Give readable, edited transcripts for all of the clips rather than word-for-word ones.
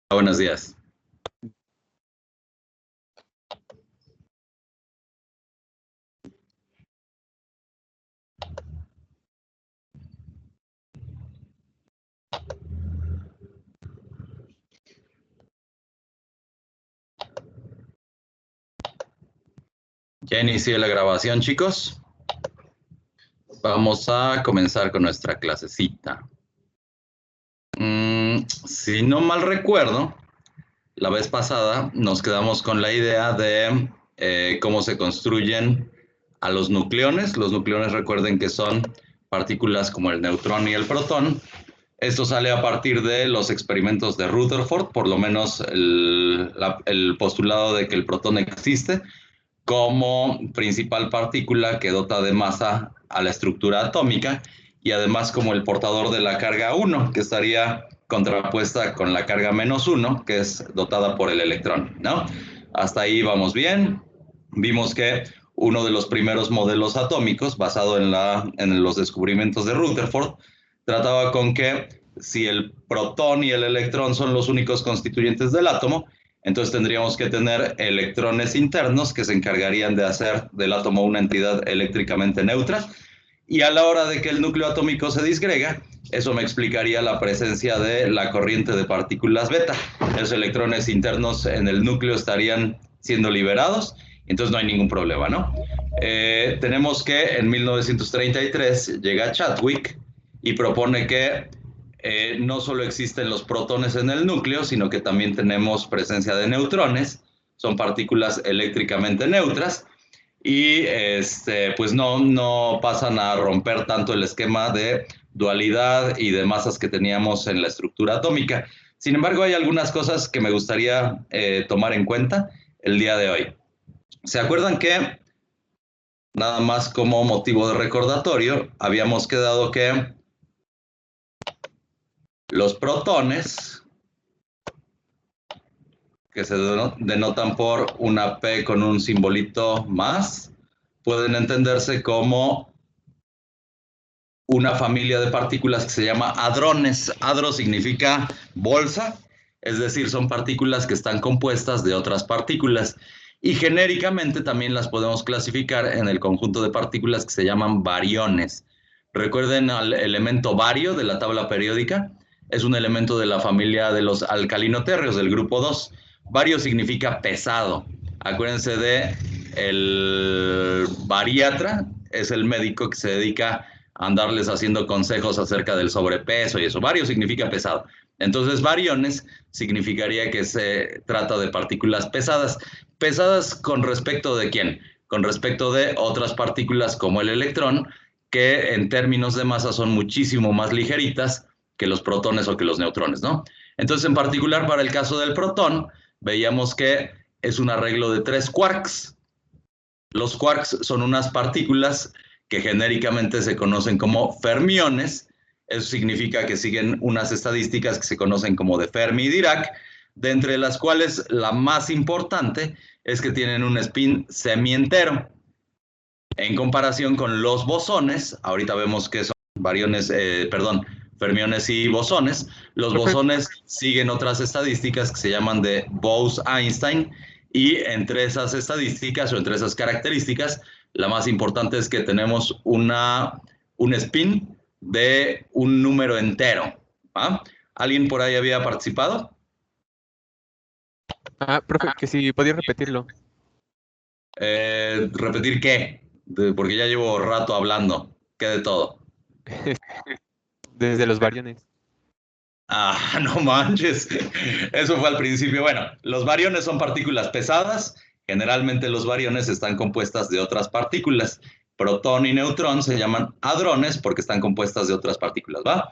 Buenos días. Ya inicié la grabación, chicos. Vamos a comenzar con nuestra clasecita. Si no mal recuerdo, la vez pasada nos quedamos con la idea de cómo se construyen a los nucleones. Los nucleones, recuerden que son partículas como el neutrón y el protón. Esto sale a partir de los experimentos de Rutherford, por lo menos el postulado de que el protón existe como principal partícula que dota de masa a la estructura atómica y además como el portador de la carga 1, que estaría contrapuesta con la carga -1, que es dotada por el electrón, ¿no? Hasta ahí vamos bien. Vimos que uno de los primeros modelos atómicos, basado en los descubrimientos de Rutherford, trataba con que si el protón y el electrón son los únicos constituyentes del átomo, entonces tendríamos que tener electrones internos que se encargarían de hacer del átomo una entidad eléctricamente neutra. Y a la hora de que el núcleo atómico se disgrega, eso me explicaría la presencia de la corriente de partículas beta. Los electrones internos en el núcleo estarían siendo liberados, entonces no hay ningún problema, ¿no? Tenemos que en 1933 llega Chadwick y propone que no solo existen los protones en el núcleo, sino que también tenemos presencia de neutrones, son partículas eléctricamente neutras, y pues no pasan a romper tanto el esquema de dualidad y de masas que teníamos en la estructura atómica. Sin embargo, hay algunas cosas que me gustaría tomar en cuenta el día de hoy. ¿Se acuerdan que, nada más como motivo de recordatorio, habíamos quedado que los protones, que se denotan por una P con un simbolito más, pueden entenderse como una familia de partículas que se llama hadrones. Hadro significa bolsa, es decir, son partículas que están compuestas de otras partículas. Y genéricamente también las podemos clasificar en el conjunto de partículas que se llaman bariones. Recuerden al elemento bario de la tabla periódica, es un elemento de la familia de los alcalinotérreos del grupo 2. Bario significa pesado. Acuérdense de el bariatra, es el médico que se dedica a andarles haciendo consejos acerca del sobrepeso y eso. Bario significa pesado. Entonces, bariones significaría que se trata de partículas pesadas. ¿Pesadas con respecto de quién? Con respecto de otras partículas como el electrón, que en términos de masa son muchísimo más ligeritas que los protones o que los neutrones, ¿no? Entonces, en particular para el caso del protón, veíamos que es un arreglo de 3 quarks. Los quarks son unas partículas que genéricamente se conocen como fermiones. Eso significa que siguen unas estadísticas que se conocen como de Fermi y Dirac, de entre las cuales la más importante es que tienen un spin semientero. En comparación con los bosones, ahorita vemos que son fermiones y bosones. Los bosones siguen otras estadísticas que se llaman de Bose-Einstein, y entre esas estadísticas o entre esas características, la más importante es que tenemos un spin de un número entero. ¿Ah? ¿Alguien por ahí había participado? Profe, que si podía repetirlo. ¿Repetir qué? Porque ya llevo rato hablando. ¿Qué de todo? Desde los variones. Ah, no manches. Eso fue al principio. Bueno, los bariones son partículas pesadas. Generalmente los bariones están compuestas de otras partículas. Protón y neutrón se llaman hadrones porque están compuestas de otras partículas, ¿va?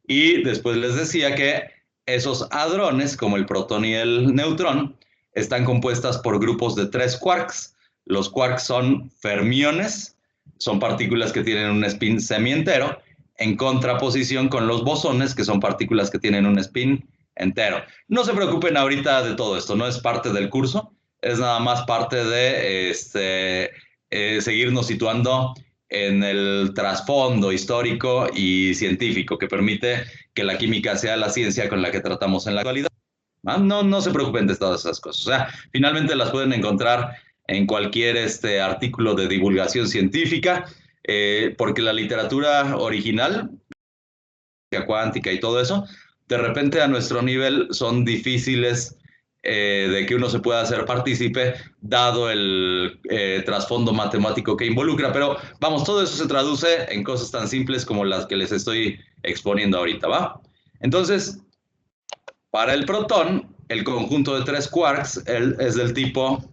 Y después les decía que esos hadrones, como el protón y el neutrón, están compuestas por grupos de 3 quarks. Los quarks son fermiones, son partículas que tienen un spin semientero, en contraposición con los bosones, que son partículas que tienen un spin entero. No se preocupen ahorita de todo esto, no es parte del curso, es nada más parte de seguirnos situando en el trasfondo histórico y científico que permite que la química sea la ciencia con la que tratamos en la actualidad. ¿Va? No se preocupen de todas esas cosas. O sea, finalmente las pueden encontrar en cualquier artículo de divulgación científica, porque la literatura original, cuántica y todo eso, de repente a nuestro nivel son difíciles de que uno se pueda hacer partícipe, dado el trasfondo matemático que involucra. Pero vamos, todo eso se traduce en cosas tan simples como las que les estoy exponiendo ahorita, ¿va? Entonces, para el protón, el conjunto de 3 quarks es del tipo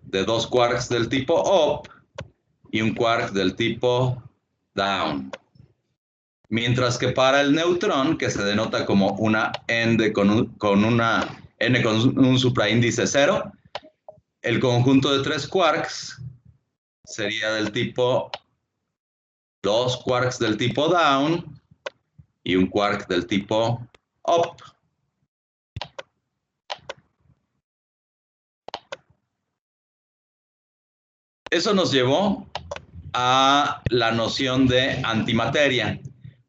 de 2 quarks del tipo up y un quark del tipo down. Mientras que para el neutrón, que se denota como una n con un supraíndice 0, el conjunto de 3 quarks sería del tipo 2 quarks del tipo down y un quark del tipo up. Eso nos llevó a la noción de antimateria,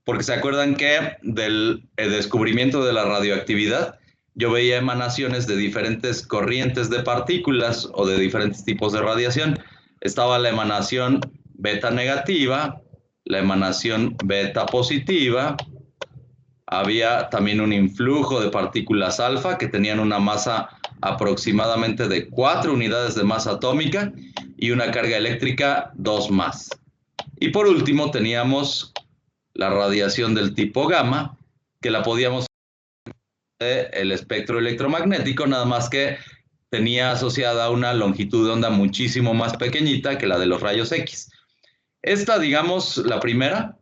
porque se acuerdan que del descubrimiento de la radioactividad, yo veía emanaciones de diferentes corrientes de partículas o de diferentes tipos de radiación. Estaba la emanación beta negativa, la emanación beta positiva, había también un influjo de partículas alfa que tenían una masa aproximadamente de 4 unidades de masa atómica y una carga eléctrica 2 más. Y por último teníamos la radiación del tipo gamma, que la podíamos ver el espectro electromagnético, nada más que tenía asociada una longitud de onda muchísimo más pequeñita que la de los rayos X. Esta, digamos, la primera,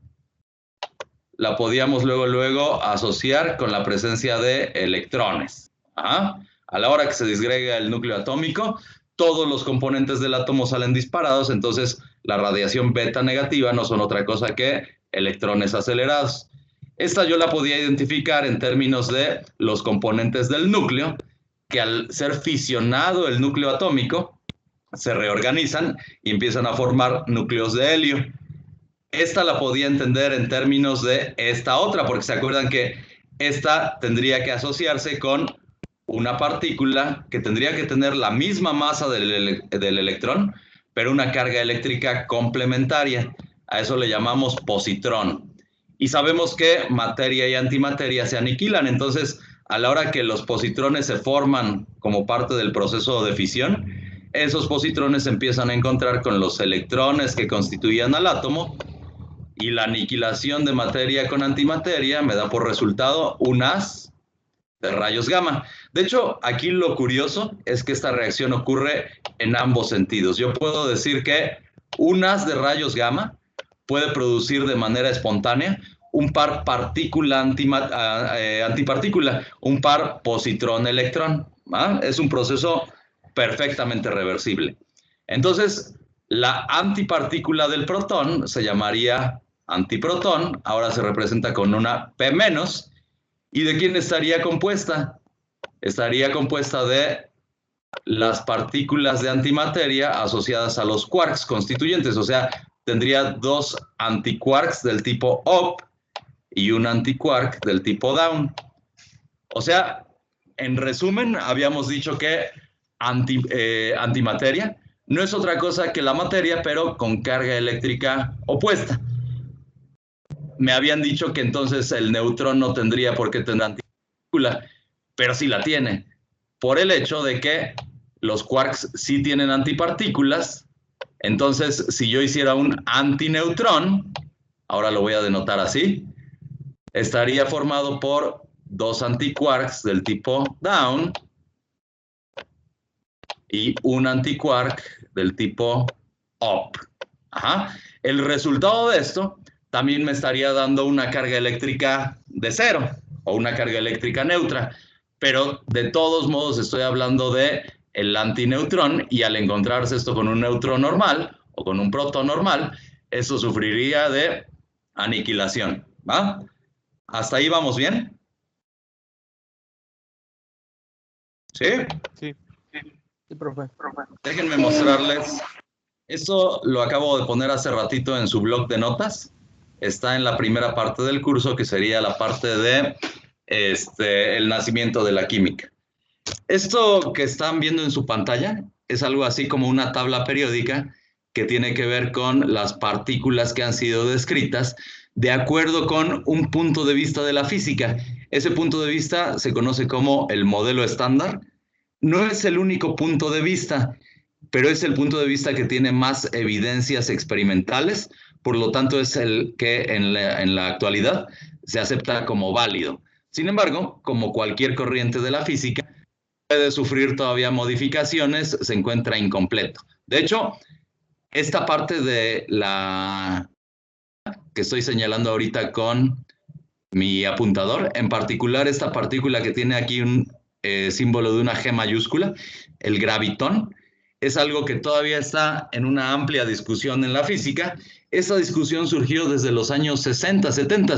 la podíamos luego asociar con la presencia de electrones. Ajá. A la hora que se disgrega el núcleo atómico, todos los componentes del átomo salen disparados, entonces la radiación beta negativa no son otra cosa que electrones acelerados. Esta yo la podía identificar en términos de los componentes del núcleo, que al ser fisionado el núcleo atómico, se reorganizan y empiezan a formar núcleos de helio. Esta la podía entender en términos de esta otra, porque se acuerdan que esta tendría que asociarse con una partícula que tendría que tener la misma masa del electrón, pero una carga eléctrica complementaria. A eso le llamamos positrón. Y sabemos que materia y antimateria se aniquilan, entonces a la hora que los positrones se forman como parte del proceso de fisión, esos positrones se empiezan a encontrar con los electrones que constituían al átomo, y la aniquilación de materia con antimateria me da por resultado un haz de rayos gamma. De hecho, aquí lo curioso es que esta reacción ocurre en ambos sentidos. Yo puedo decir que un haz de rayos gamma puede producir de manera espontánea un par partícula-antipartícula, un par positrón-electrón. ¿Ah? Es un proceso perfectamente reversible. Entonces, la antipartícula del protón se llamaría antiprotón, ahora se representa con una P-. ¿Y de quién estaría compuesta? Estaría compuesta de las partículas de antimateria asociadas a los quarks constituyentes, o sea, tendría 2 antiquarks del tipo up y un antiquark del tipo down. O sea, en resumen, habíamos dicho que antimateria no es otra cosa que la materia, pero con carga eléctrica opuesta. Me habían dicho que entonces el neutrón no tendría por qué tener antipartícula, pero sí la tiene, por el hecho de que los quarks sí tienen antipartículas. Entonces, si yo hiciera un antineutrón, ahora lo voy a denotar así, estaría formado por 2 antiquarks del tipo down y un antiquark del tipo up. Ajá. El resultado de esto también me estaría dando una carga eléctrica de 0 o una carga eléctrica neutra, pero de todos modos estoy hablando de el antineutrón, y al encontrarse esto con un neutrón normal o con un protón normal, eso sufriría de aniquilación. ¿Va? ¿Hasta ahí vamos bien? ¿Sí? Sí, sí, profe. Déjenme mostrarles. Eso lo acabo de poner hace ratito en su blog de notas. Está en la primera parte del curso, que sería la parte de el nacimiento de la química. Esto que están viendo en su pantalla es algo así como una tabla periódica que tiene que ver con las partículas que han sido descritas de acuerdo con un punto de vista de la física. Ese punto de vista se conoce como el modelo estándar. No es el único punto de vista, pero es el punto de vista que tiene más evidencias experimentales, por lo tanto es el que en la actualidad se acepta como válido. Sin embargo, como cualquier corriente de la física, puede sufrir todavía modificaciones, se encuentra incompleto. De hecho, esta parte de la que estoy señalando ahorita con mi apuntador, en particular esta partícula que tiene aquí un símbolo de una G mayúscula, el gravitón, es algo que todavía está en una amplia discusión en la física. Esa discusión surgió desde los años 60, 70.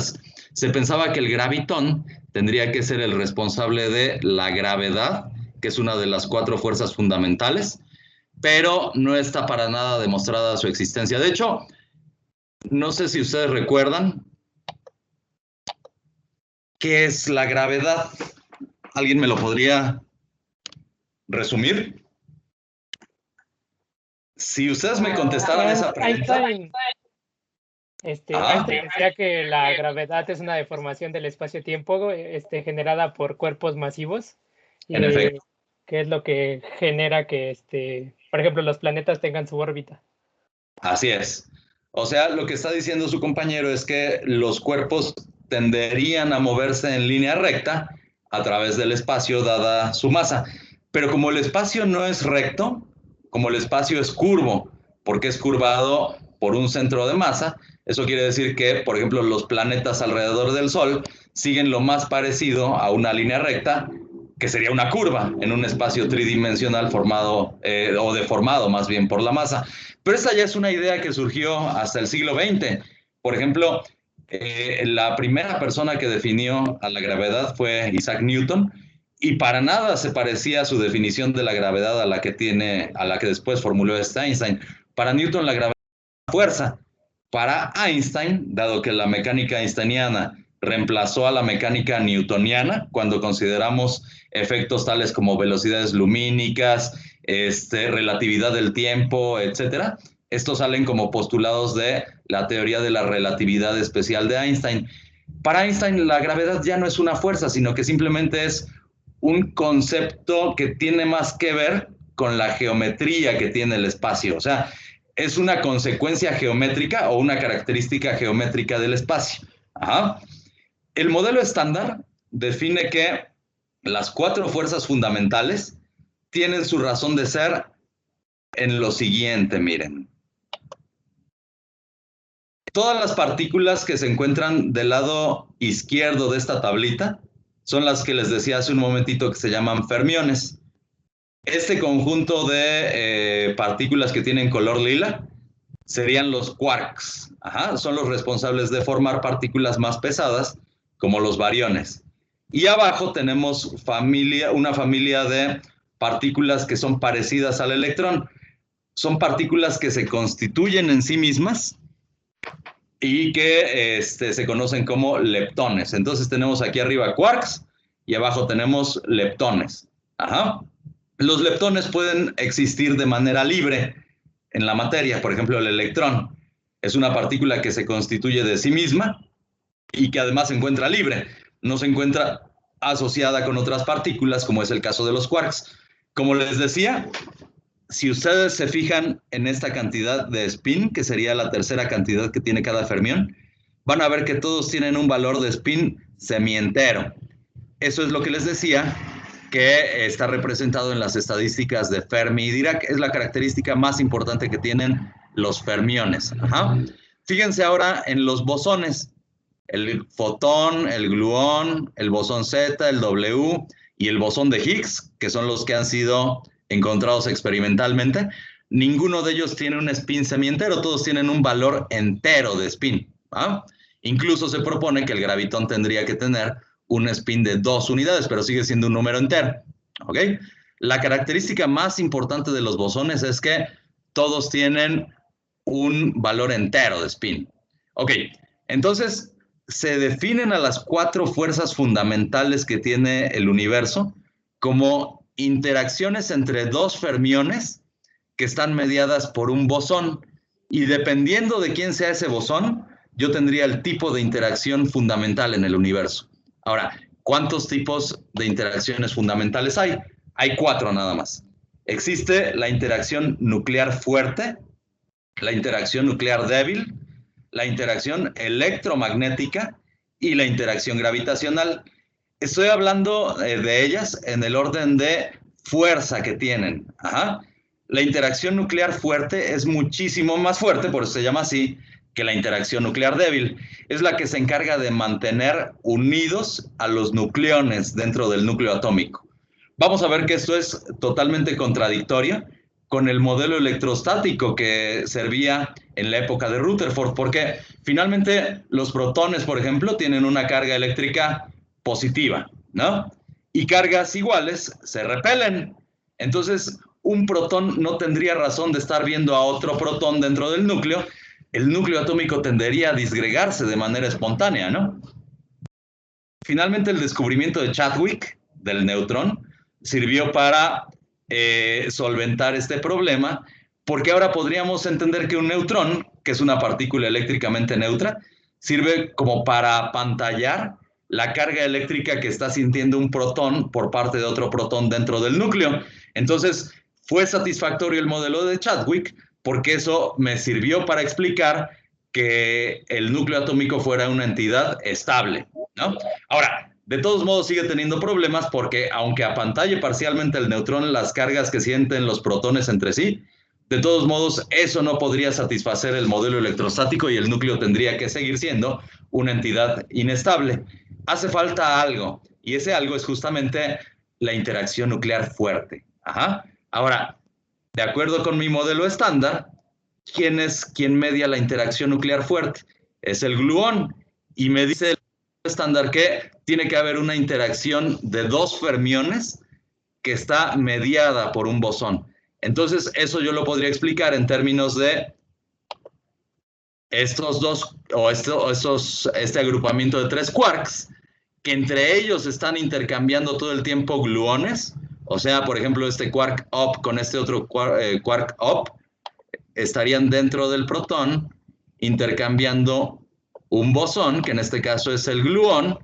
Se pensaba que el gravitón tendría que ser el responsable de la gravedad, que es una de las 4 fuerzas fundamentales, pero no está para nada demostrada su existencia. De hecho, no sé si ustedes recuerdan qué es la gravedad. ¿Alguien me lo podría resumir? Si ustedes me contestaran esa pregunta. Einstein decía que la gravedad es una deformación del espacio-tiempo generada por cuerpos masivos. En efecto. Que es lo que genera que, por ejemplo, los planetas tengan su órbita. Así es. O sea, lo que está diciendo su compañero es que los cuerpos tenderían a moverse en línea recta a través del espacio dada su masa. Pero como el espacio no es recto, como el espacio es curvo, porque es curvado por un centro de masa, eso quiere decir que, por ejemplo, los planetas alrededor del Sol siguen lo más parecido a una línea recta, que sería una curva en un espacio tridimensional formado o deformado más bien por la masa. Pero esta ya es una idea que surgió hasta el siglo XX. Por ejemplo, la primera persona que definió a la gravedad fue Isaac Newton, y para nada se parecía a su definición de la gravedad a la que después formuló Einstein. Para Newton la gravedad es una fuerza. Para Einstein, dado que la mecánica einsteiniana reemplazó a la mecánica newtoniana, cuando consideramos efectos tales como velocidades lumínicas, relatividad del tiempo, etcétera, estos salen como postulados de la teoría de la relatividad especial de Einstein. Para Einstein la gravedad ya no es una fuerza, sino que simplemente es un concepto que tiene más que ver con la geometría que tiene el espacio. O sea, es una consecuencia geométrica o una característica geométrica del espacio. Ajá. El modelo estándar define que las 4 fuerzas fundamentales tienen su razón de ser en lo siguiente, miren. Todas las partículas que se encuentran del lado izquierdo de esta tablita son las que les decía hace un momentito que se llaman fermiones. Este conjunto de partículas que tienen color lila serían los quarks. Ajá, son los responsables de formar partículas más pesadas, como los bariones. Y abajo tenemos una familia de partículas que son parecidas al electrón. Son partículas que se constituyen en sí mismas y que se conocen como leptones. Entonces tenemos aquí arriba quarks y abajo tenemos leptones. Ajá. Los leptones pueden existir de manera libre en la materia. Por ejemplo, el electrón es una partícula que se constituye de sí misma y que además se encuentra libre. No se encuentra asociada con otras partículas, como es el caso de los quarks. Como les decía, si ustedes se fijan en esta cantidad de spin, que sería la tercera cantidad que tiene cada fermión, van a ver que todos tienen un valor de spin semientero. Eso es lo que les decía, que está representado en las estadísticas de Fermi y Dirac. Es la característica más importante que tienen los fermiones. Ajá. Fíjense ahora en los bosones. El fotón, el gluón, el bosón Z, el W y el bosón de Higgs, que son los que han sido encontrados experimentalmente. Ninguno de ellos tiene un spin semientero, todos tienen un valor entero de spin. ¿Ah? Incluso se propone que el gravitón tendría que tener un spin de 2 unidades, pero sigue siendo un número entero. ¿Ok? La característica más importante de los bosones es que todos tienen un valor entero de spin. Ok, entonces se definen a las 4 fuerzas fundamentales que tiene el universo como interacciones entre 2 fermiones que están mediadas por un bosón. Y dependiendo de quién sea ese bosón, yo tendría el tipo de interacción fundamental en el universo. Ahora, ¿cuántos tipos de interacciones fundamentales hay? Hay 4 nada más. Existe la interacción nuclear fuerte, la interacción nuclear débil, la interacción electromagnética y la interacción gravitacional. Estoy hablando de ellas en el orden de fuerza que tienen. Ajá. La interacción nuclear fuerte es muchísimo más fuerte, por eso se llama así, que la interacción nuclear débil. Es la que se encarga de mantener unidos a los nucleones dentro del núcleo atómico. Vamos a ver que esto es totalmente contradictorio con el modelo electrostático que servía en la época de Rutherford, porque finalmente los protones, por ejemplo, tienen una carga eléctrica positiva, ¿no? Y cargas iguales se repelen. Entonces, un protón no tendría razón de estar viendo a otro protón dentro del núcleo. El núcleo atómico tendería a disgregarse de manera espontánea, ¿no? Finalmente, el descubrimiento de Chadwick, del neutrón, sirvió para solventar este problema, porque ahora podríamos entender que un neutrón, que es una partícula eléctricamente neutra, sirve como para apantallar la carga eléctrica que está sintiendo un protón por parte de otro protón dentro del núcleo. Entonces, fue satisfactorio el modelo de Chadwick, porque eso me sirvió para explicar que el núcleo atómico fuera una entidad estable, ¿no? Ahora, de todos modos sigue teniendo problemas porque aunque apantalle parcialmente el neutrón las cargas que sienten los protones entre sí, de todos modos eso no podría satisfacer el modelo electrostático y el núcleo tendría que seguir siendo una entidad inestable. Hace falta algo, y ese algo es justamente la interacción nuclear fuerte. Ajá. Ahora, de acuerdo con mi modelo estándar, ¿quién media la interacción nuclear fuerte? Es el gluón, y me dice el estándar que tiene que haber una interacción de 2 fermiones que está mediada por un bosón. Entonces, eso yo lo podría explicar en términos de estos dos, este agrupamiento de 3 quarks, que entre ellos están intercambiando todo el tiempo gluones. O sea, por ejemplo, este quark up con este otro quark up estarían dentro del protón intercambiando un bosón, que en este caso es el gluón,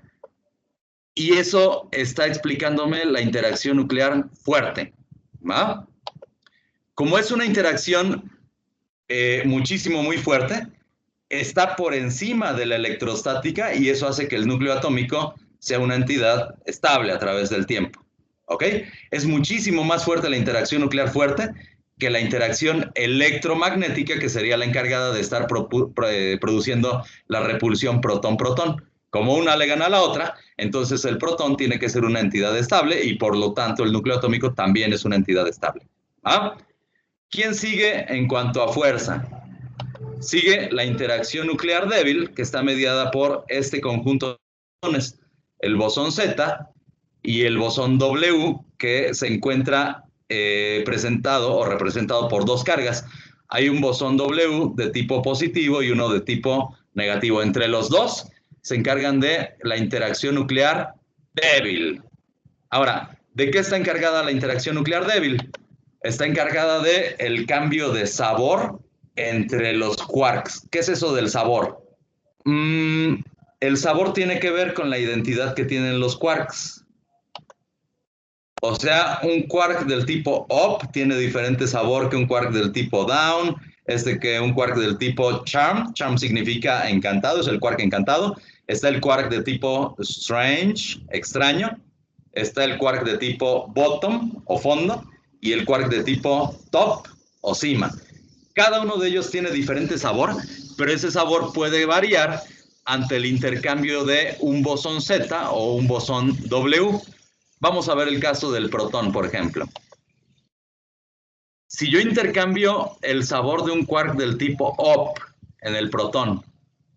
y eso está explicándome la interacción nuclear fuerte, ¿va? Como es una interacción muy fuerte, está por encima de la electrostática y eso hace que el núcleo atómico sea una entidad estable a través del tiempo, ¿ok? Es muchísimo más fuerte la interacción nuclear fuerte que la interacción electromagnética, que sería la encargada de estar produciendo la repulsión protón-protón. Como una le gana a la otra, entonces el protón tiene que ser una entidad estable y por lo tanto el núcleo atómico también es una entidad estable. ¿Ah? ¿Quién sigue en cuanto a fuerza? Sigue la interacción nuclear débil, que está mediada por este conjunto de bosones, el bosón Z y el bosón W, que se encuentra presentado o representado por 2 cargas. Hay un bosón W de tipo positivo y uno de tipo negativo. Entre los dos se encargan de la interacción nuclear débil. Ahora, ¿de qué está encargada la interacción nuclear débil? Está encargada del cambio de sabor entre los quarks. ¿Qué es eso del sabor? El sabor tiene que ver con la identidad que tienen los quarks. O sea, un quark del tipo up tiene diferente sabor que un quark del tipo down, que un quark del tipo charm. Charm significa encantado, es el quark encantado. Está el quark de tipo strange, extraño. Está el quark de tipo bottom o fondo y el quark de tipo top o cima. Cada uno de ellos tiene diferente sabor, pero ese sabor puede variar ante el intercambio de un bosón Z o un bosón W. Vamos a ver el caso del protón, por ejemplo. Si yo intercambio el sabor de un quark del tipo up en el protón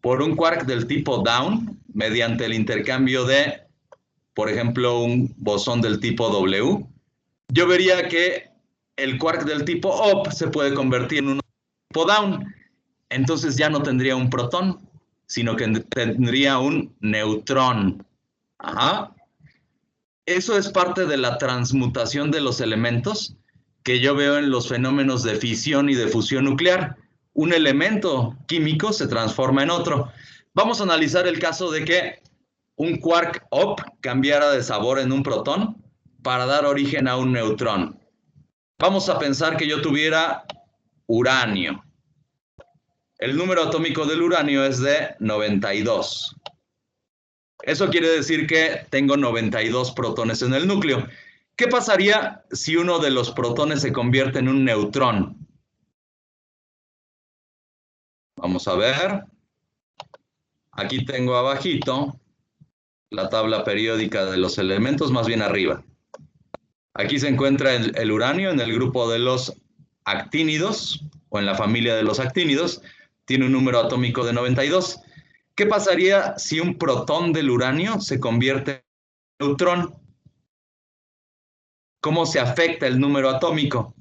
por un quark del tipo down, mediante el intercambio de, por ejemplo, un bosón del tipo W, yo vería que el quark del tipo up se puede convertir en un tipo down. Entonces ya no tendría un protón, sino que tendría un neutrón. Ajá. Eso es parte de la transmutación de los elementos que yo veo en los fenómenos de fisión y de fusión nuclear. Un elemento químico se transforma en otro. Vamos a analizar el caso de que un quark up cambiara de sabor en un protón para dar origen a un neutrón. Vamos a pensar que yo tuviera uranio. El número atómico del uranio es de 92. Eso quiere decir que tengo 92 protones en el núcleo. ¿Qué pasaría si uno de los protones se convierte en un neutrón? Vamos a ver. Aquí tengo abajito la tabla periódica de los elementos, más bien arriba. Aquí se encuentra el uranio en el grupo de los actínidos, o en la familia de los actínidos. Tiene un número atómico de 92. ¿Qué pasaría si un protón del uranio se convierte en neutrón? ¿Cómo se afecta el número atómico?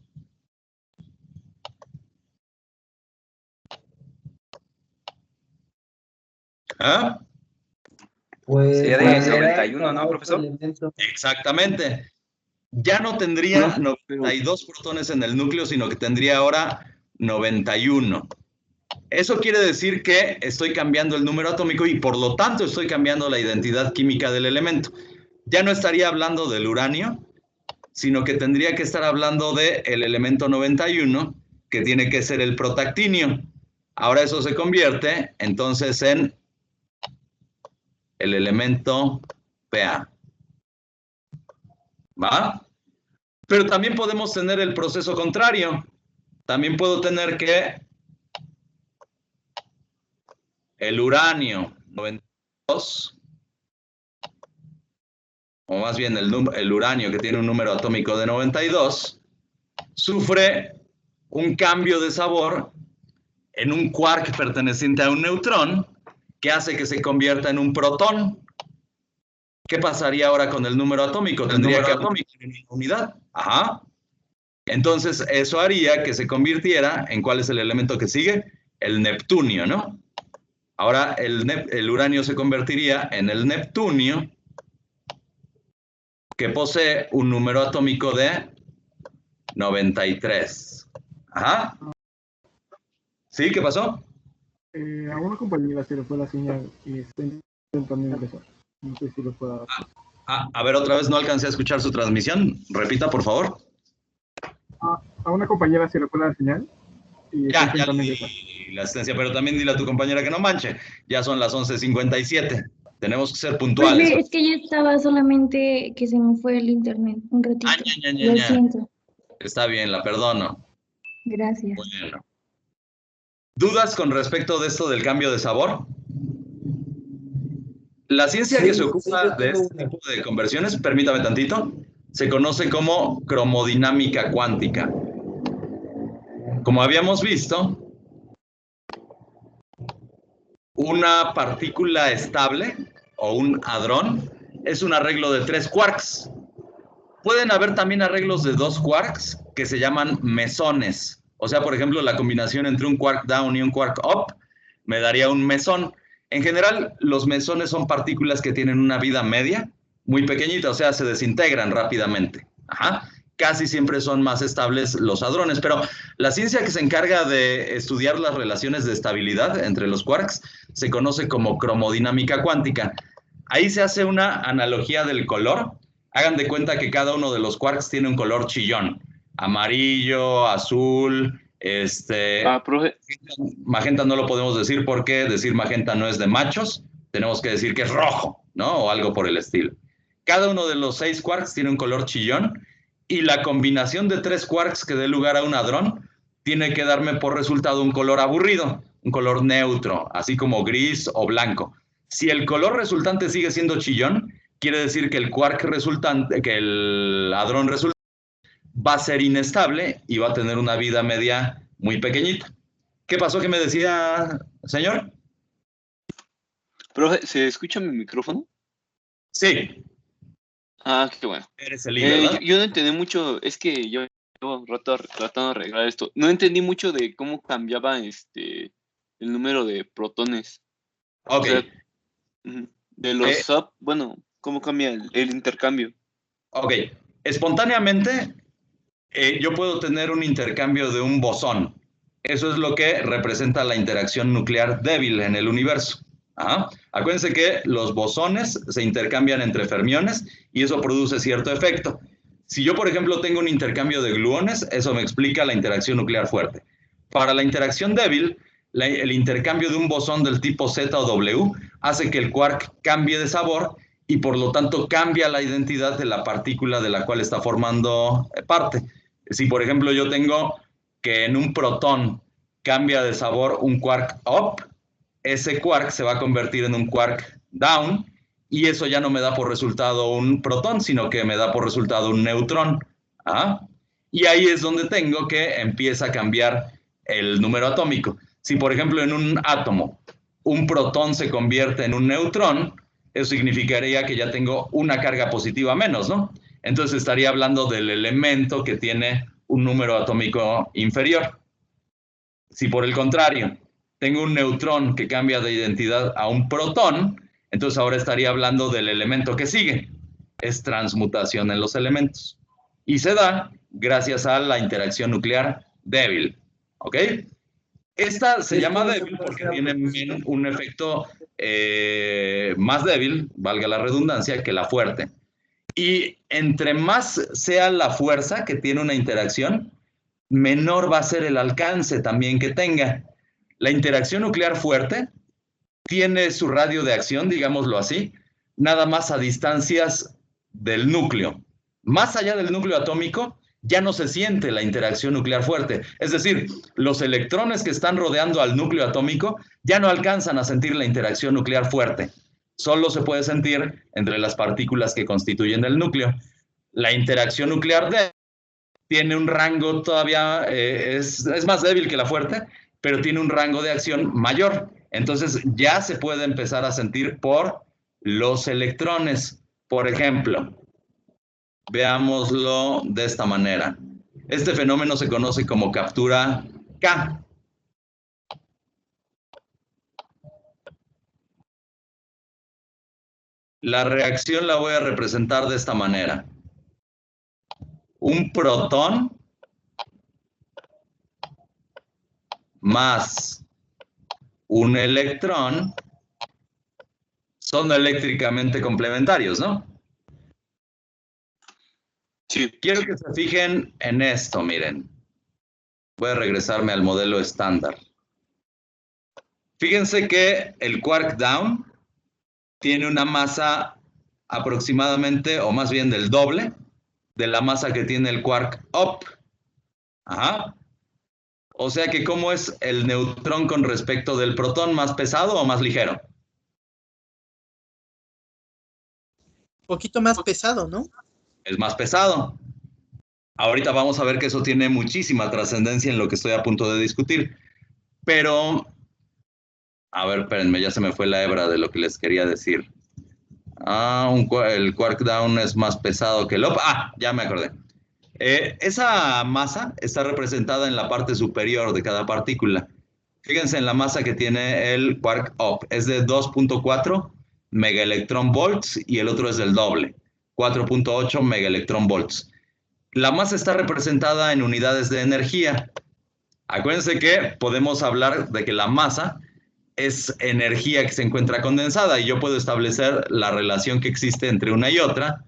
¿Ah? Pues sería de 91, ¿no, profesor? Exactamente. Ya no tendría 92 protones en el núcleo, sino que tendría ahora 91. Eso quiere decir que estoy cambiando el número atómico y por lo tanto estoy cambiando la identidad química del elemento. Ya no estaría hablando del uranio, sino que tendría que estar hablando del elemento 91, que tiene que ser el protactinio. Ahora eso se convierte entonces en el elemento Pa. ¿Va? Pero también podemos tener el proceso contrario. También puedo tener que el uranio 92, o más bien el uranio que tiene un número atómico de 92, sufre un cambio de sabor en un quark perteneciente a un neutrón que hace que se convierta en un protón. ¿Qué pasaría ahora con el número atómico? Tendría que atómico en una unidad. Ajá. Entonces, eso haría que se convirtiera en ¿cuál es el elemento que sigue? El neptunio, ¿no? Ahora el uranio se convertiría en el neptunio, que posee un número atómico de 93. Ajá. ¿Sí? ¿Qué pasó? A una compañera se le fue la señal y está intentando ingresar. No sé si lo puedo dar. A ver, otra vez no alcancé a escuchar su transmisión. Repita, por favor. A una compañera se le fue la señal y está Ya intentando le ingresar. di la asistencia, pero también dile a tu compañera que no manche. Ya son las 11:57. Tenemos que ser puntuales. Profe, es que yo estaba solamente que se me fue el internet un ratito. Lo siento. Está bien, la perdono. Gracias. Bueno. ¿Dudas con respecto de esto del cambio de sabor? La ciencia que se ocupa de este tipo de conversiones, permítame tantito, se conoce como cromodinámica cuántica. Como habíamos visto, una partícula estable o un hadrón es un arreglo de 3 quarks. Pueden haber también arreglos de 2 quarks que se llaman mesones. O sea, por ejemplo, la combinación entre un quark down y un quark up me daría un mesón. En general, los mesones son partículas que tienen una vida media muy pequeñita, o sea, se desintegran rápidamente. Ajá. Casi siempre son más estables los hadrones, pero la ciencia que se encarga de estudiar las relaciones de estabilidad entre los quarks se conoce como cromodinámica cuántica. Ahí se hace una analogía del color. Hagan de cuenta que cada uno de los quarks tiene un color chillón. Amarillo, azul, profe. Magenta no lo podemos decir porque decir magenta no es de machos. Tenemos que decir que es rojo, ¿no? O algo por el estilo. Cada uno de los 6 quarks tiene un color chillón y la combinación de 3 quarks que dé lugar a un hadrón tiene que darme por resultado un color aburrido, un color neutro, así como gris o blanco. Si el color resultante sigue siendo chillón, quiere decir que el quark resultante, que el hadrón resultante va a ser inestable y va a tener una vida media muy pequeñita. ¿Qué pasó? ¿Qué me decía, señor? Profe, ¿se escucha mi micrófono? Sí. Ah, qué bueno. Eres el líder, yo no entendí mucho, es que yo llevo un rato tratando de arreglar esto. No entendí mucho de cómo cambiaba el número de protones. Ok. O sea, de los sub, bueno, ¿cómo cambia el intercambio? Ok. Espontáneamente, yo puedo tener un intercambio de un bosón. Eso es lo que representa la interacción nuclear débil en el universo. ¿Ah? Acuérdense que los bosones se intercambian entre fermiones y eso produce cierto efecto. Si yo, por ejemplo, tengo un intercambio de gluones, eso me explica la interacción nuclear fuerte. Para la interacción débil, el intercambio de un bosón del tipo Z o W hace que el quark cambie de sabor y por lo tanto cambia la identidad de la partícula de la cual está formando parte. Si, por ejemplo, yo tengo que en un protón cambia de sabor un quark up, ese quark se va a convertir en un quark down y eso ya no me da por resultado un protón, sino que me da por resultado un neutrón. ¿Ah? Y ahí es donde tengo que empieza a cambiar el número atómico. Si, por ejemplo, en un átomo un protón se convierte en un neutrón, eso significaría que ya tengo una carga positiva menos, ¿no? Entonces estaría hablando del elemento que tiene un número atómico inferior. Si por el contrario tengo un neutrón que cambia de identidad a un protón, entonces ahora estaría hablando del elemento que sigue. Es transmutación en los elementos. Y se da gracias a la interacción nuclear débil. ¿Ok? Esta se llama débil porque tiene un efecto más débil, valga la redundancia, que la fuerte. Y entre más sea la fuerza que tiene una interacción, menor va a ser el alcance también que tenga. La interacción nuclear fuerte tiene su radio de acción, digámoslo así, nada más a distancias del núcleo. Más allá del núcleo atómico, ya no se siente la interacción nuclear fuerte. Es decir, los electrones que están rodeando al núcleo atómico ya no alcanzan a sentir la interacción nuclear fuerte. Solo se puede sentir entre las partículas que constituyen el núcleo. La interacción nuclear débil tiene un rango todavía, es más débil que la fuerte, pero tiene un rango de acción mayor. Entonces ya se puede empezar a sentir por los electrones. Por ejemplo, veámoslo de esta manera. Este fenómeno se conoce como captura K. La reacción la voy a representar de esta manera. Un protón más un electrón son eléctricamente complementarios, ¿no? Sí. Quiero que se fijen en esto, miren. Voy a regresarme al modelo estándar. Fíjense que el quark down tiene una masa aproximadamente, o más bien del doble, de la masa que tiene el quark up. Ajá. O sea que, ¿cómo es el neutrón con respecto del protón? ¿Más pesado o más ligero? Un poquito más pesado, ¿no? Es más pesado. Ahorita vamos a ver que eso tiene muchísima trascendencia en lo que estoy a punto de discutir. Pero, a ver, espérenme, ya se me fue la hebra de lo que les quería decir. El quark down es más pesado que el up. Ya me acordé. Esa masa está representada en la parte superior de cada partícula. Fíjense en la masa que tiene el quark up. Es de 2.4 megaelectronvolts y el otro es del doble, 4.8 megaelectronvolts. La masa está representada en unidades de energía. Acuérdense que podemos hablar de que la masa es energía que se encuentra condensada y yo puedo establecer la relación que existe entre una y otra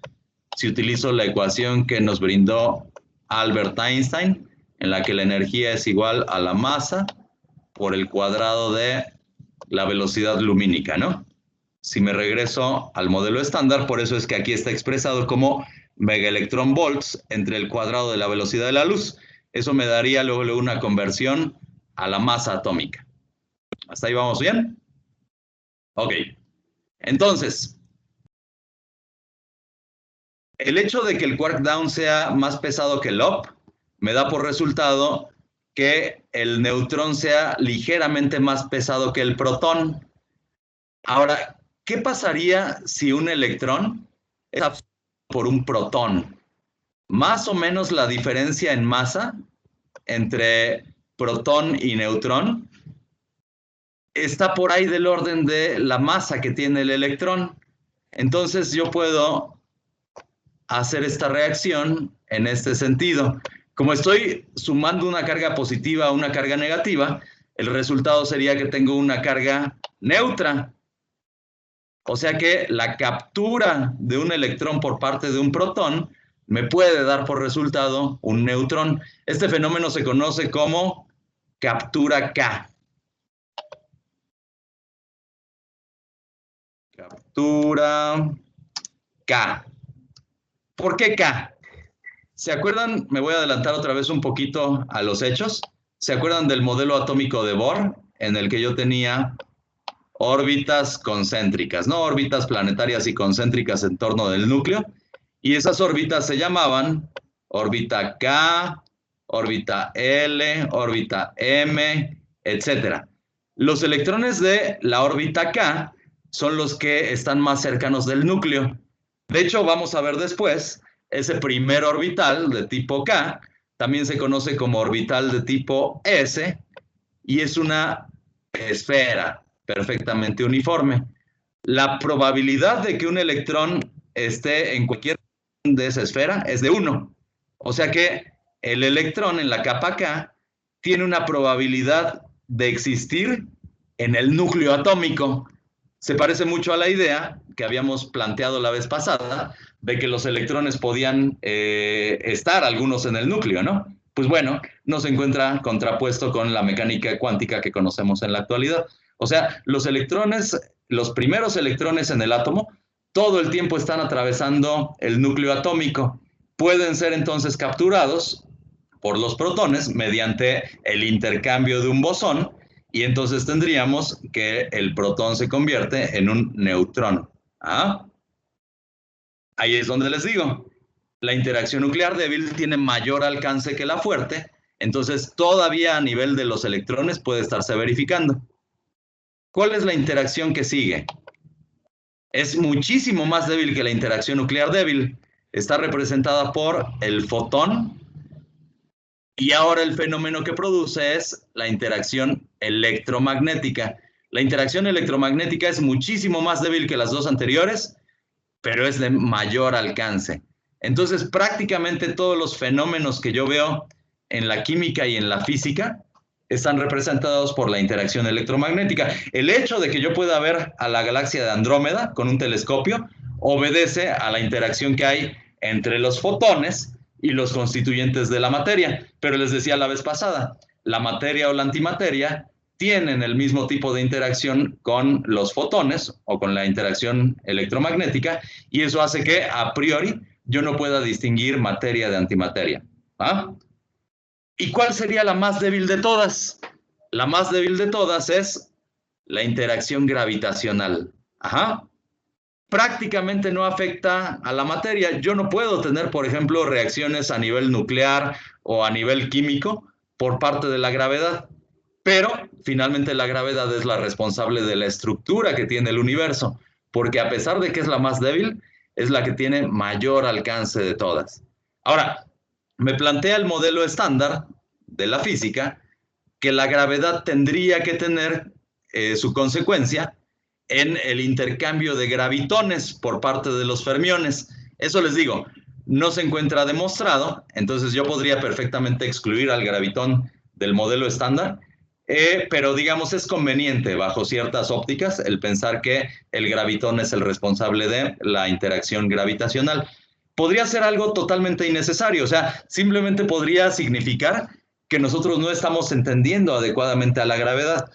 si utilizo la ecuación que nos brindó Albert Einstein, en la que la energía es igual a la masa por el cuadrado de la velocidad lumínica, ¿no? Si me regreso al modelo estándar, por eso es que aquí está expresado como megaelectronvolts entre el cuadrado de la velocidad de la luz. Eso me daría luego una conversión a la masa atómica. ¿Hasta ahí vamos bien? Ok. Entonces, el hecho de que el quark down sea más pesado que el up me da por resultado que el neutrón sea ligeramente más pesado que el protón. Ahora, ¿qué pasaría si un electrón es absorbido por un protón? Más o menos la diferencia en masa entre protón y neutrón está por ahí del orden de la masa que tiene el electrón. Entonces yo puedo hacer esta reacción en este sentido. Como estoy sumando una carga positiva a una carga negativa, el resultado sería que tengo una carga neutra. O sea que la captura de un electrón por parte de un protón me puede dar por resultado un neutrón. Este fenómeno se conoce como captura K. Captura K. ¿Por qué K? ¿Se acuerdan? Me voy a adelantar otra vez un poquito a los hechos. ¿Se acuerdan del modelo atómico de Bohr en el que yo tenía órbitas concéntricas, ¿no? Órbitas planetarias y concéntricas en torno del núcleo. Y esas órbitas se llamaban órbita K, órbita L, órbita M, etc. Los electrones de la órbita K son los que están más cercanos del núcleo. De hecho, vamos a ver después, ese primer orbital de tipo K también se conoce como orbital de tipo S y es una esfera perfectamente uniforme. La probabilidad de que un electrón esté en cualquier de esa esfera es de 1. O sea que el electrón en la capa K tiene una probabilidad de existir en el núcleo atómico. Se parece mucho a la idea que habíamos planteado la vez pasada de que los electrones podían estar algunos en el núcleo, ¿no? Pues bueno, no se encuentra contrapuesto con la mecánica cuántica que conocemos en la actualidad. O sea, los electrones, los primeros electrones en el átomo, todo el tiempo están atravesando el núcleo atómico. Pueden ser entonces capturados por los protones mediante el intercambio de un bosón y entonces tendríamos que el protón se convierte en un neutrón. ¿Ah? Ahí es donde les digo, la interacción nuclear débil tiene mayor alcance que la fuerte, entonces todavía a nivel de los electrones puede estarse verificando. ¿Cuál es la interacción que sigue? Es muchísimo más débil que la interacción nuclear débil. Está representada por el fotón y ahora el fenómeno que produce es la interacción electromagnética. La interacción electromagnética es muchísimo más débil que las dos anteriores, pero es de mayor alcance. Entonces, prácticamente todos los fenómenos que yo veo en la química y en la física están representados por la interacción electromagnética. El hecho de que yo pueda ver a la galaxia de Andrómeda con un telescopio obedece a la interacción que hay entre los fotones y los constituyentes de la materia. Pero les decía la vez pasada, la materia o la antimateria tienen el mismo tipo de interacción con los fotones o con la interacción electromagnética y eso hace que a priori yo no pueda distinguir materia de antimateria. ¿Ah? ¿Y cuál sería la más débil de todas? La más débil de todas es la interacción gravitacional. Ajá. Prácticamente no afecta a la materia. Yo no puedo tener, por ejemplo, reacciones a nivel nuclear o a nivel químico por parte de la gravedad. Pero finalmente la gravedad es la responsable de la estructura que tiene el universo, porque a pesar de que es la más débil, es la que tiene mayor alcance de todas. Ahora, me plantea el modelo estándar de la física que la gravedad tendría que tener su consecuencia en el intercambio de gravitones por parte de los fermiones. Eso les digo, no se encuentra demostrado, entonces yo podría perfectamente excluir al gravitón del modelo estándar, pero digamos es conveniente bajo ciertas ópticas el pensar que el gravitón es el responsable de la interacción gravitacional. Podría ser algo totalmente innecesario, o sea, simplemente podría significar que nosotros no estamos entendiendo adecuadamente a la gravedad.